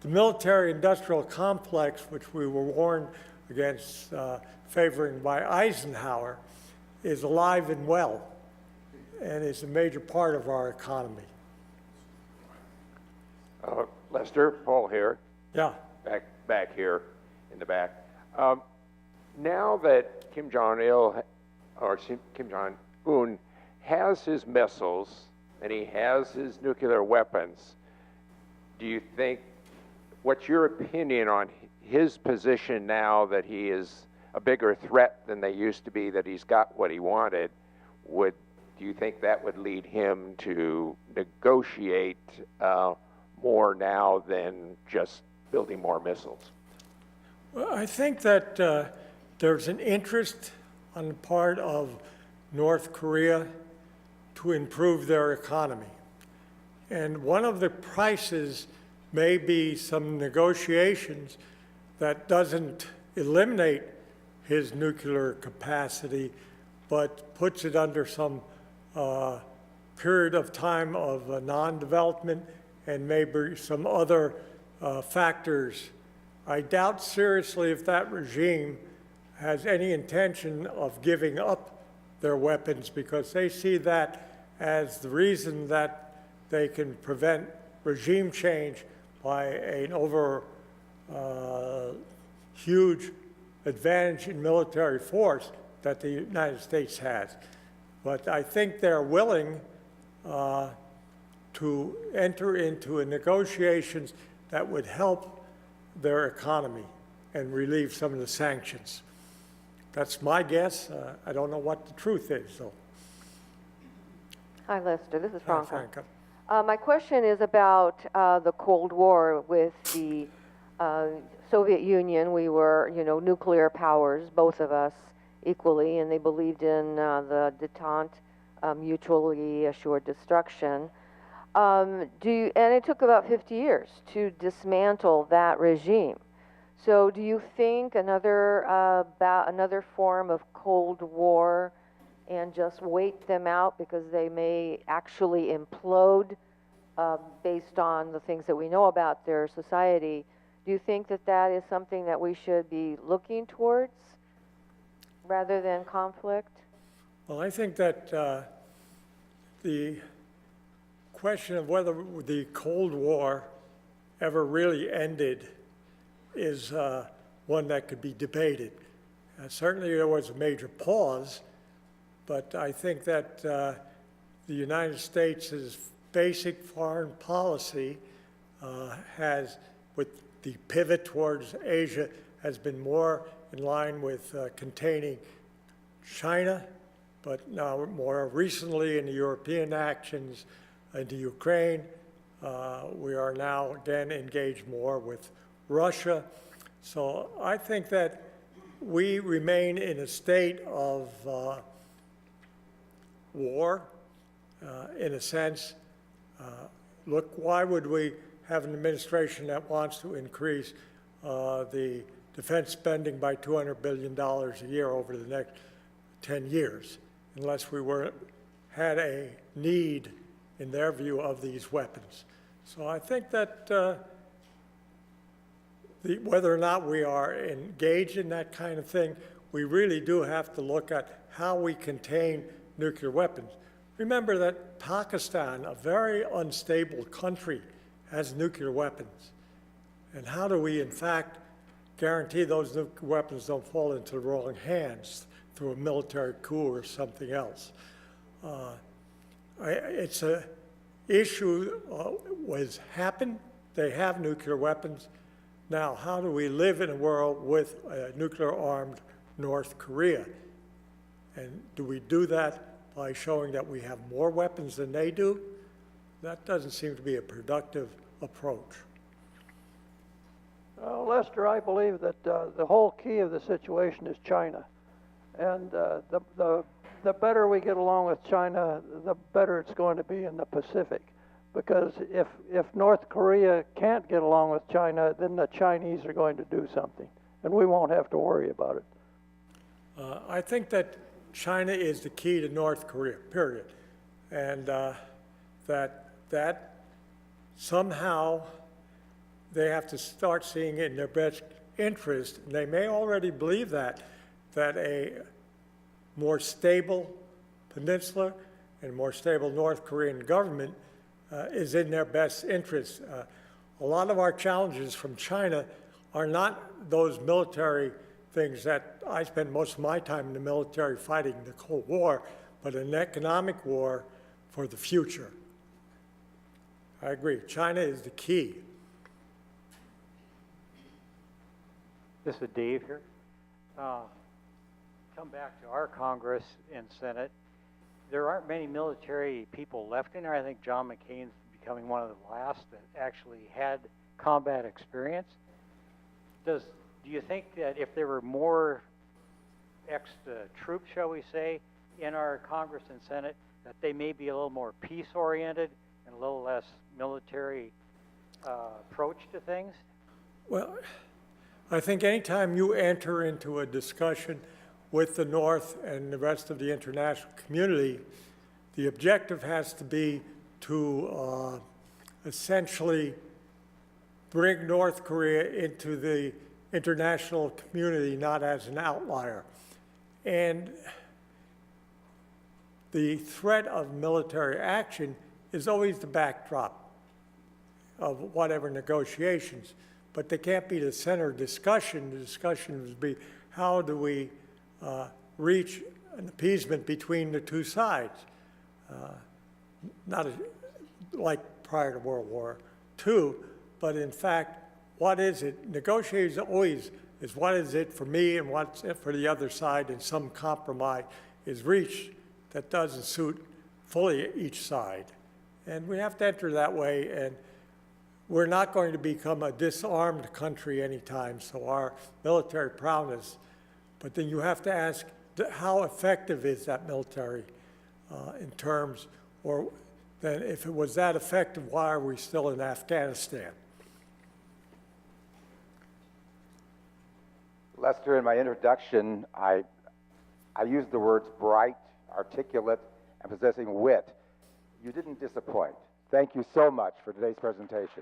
the military-industrial complex, which we were warned against favoring by Eisenhower, is alive and well, and is a major part of our economy. Lester, Paul here. Yeah. Back here in the back. Now that Kim Jong-un has his missiles and he has his nuclear weapons, do you think, what's your opinion on his position now that he is a bigger threat than they used to be, that he's got what he wanted? Do you think that would lead him to negotiate more now than just building more missiles? Well, I think that there's an interest on the part of North Korea to improve their economy. And one of the prices may be some negotiations that doesn't eliminate his nuclear capacity, but puts it under some period of time of non-development and maybe some other factors. I doubt seriously if that regime has any intention of giving up their weapons, because they see that as the reason that they can prevent regime change by an huge advantage in military force that the United States has. But I think they're willing to enter into negotiations that would help their economy and relieve some of the sanctions. That's my guess. I don't know what the truth is, though. Hi, Lester. This is Franca. Franca. My question is about the Cold War with the Soviet Union. We were, nuclear powers, both of us equally, and they believed in the détente, mutually assured destruction. And it took about 50 years to dismantle that regime. So do you think another form of Cold War and just wait them out because they may actually implode based on the things that we know about their society? Do you think that that is something that we should be looking towards rather than conflict? Well, I think that the question of whether the Cold War ever really ended is one that could be debated. Certainly there was a major pause, but I think that the United States' basic foreign policy has, with the pivot towards Asia, has been more in line with containing China, but now more recently in the European actions into Ukraine, we are now again engaged more with Russia. So I think that we remain in a state of war, in a sense. Look, why would we have an administration that wants to increase the defense spending by $200 billion a year over the next 10 years, unless we had a need, in their view, of these weapons? So I think that whether or not we are engaged in that kind of thing, we really do have to look at how we contain nuclear weapons. Remember that Pakistan, a very unstable country, has nuclear weapons. And how do we, in fact, guarantee those nuclear weapons don't fall into the wrong hands through a military coup or something else? It's an issue was happened. They have nuclear weapons. Now, how do we live in a world with a nuclear-armed North Korea? And do we do that by showing that we have more weapons than they do? That doesn't seem to be a productive approach. Lester, I believe that the whole key of the situation is China. And the better we get along with China, the better it's going to be in the Pacific. Because if North Korea can't get along with China, then the Chinese are going to do something, and we won't have to worry about it. I think that China is the key to North Korea, period. And that somehow they have to start seeing it in their best interest, and they may already believe that a more stable peninsula and more stable North Korean government is in their best interest. A lot of our challenges from China are not those military things that I spent most of my time in the military fighting the Cold War, but an economic war for the future. I agree. China is the key. This is Dave here. Come back to our Congress and Senate. There aren't many military people left in there. I think John McCain's becoming one of the last that actually had combat experience. Do you think that if there were more troops, shall we say, in our Congress and Senate, that they may be a little more peace-oriented and a little less military approach to things? Well, I think anytime you enter into a discussion with the North and the rest of the international community, the objective has to be to essentially bring North Korea into the international community, not as an outlier. And the threat of military action is always the backdrop of whatever negotiations, but they can't be the center of discussion. The discussion would be, how do we reach an appeasement between the two sides? Not like prior to World War II, but in fact, what is it? Negotiations always is what is it for me and what's it for the other side, and some compromise is reached that doesn't suit fully each side. And we have to enter that way, and we're not going to become a disarmed country anytime, so our military prowess, but then you have to ask, how effective is that military in terms, or then if it was that effective, why are we still in Afghanistan? Lester, in my introduction, I used the words bright, articulate, and possessing wit. You didn't disappoint. Thank you so much for today's presentation.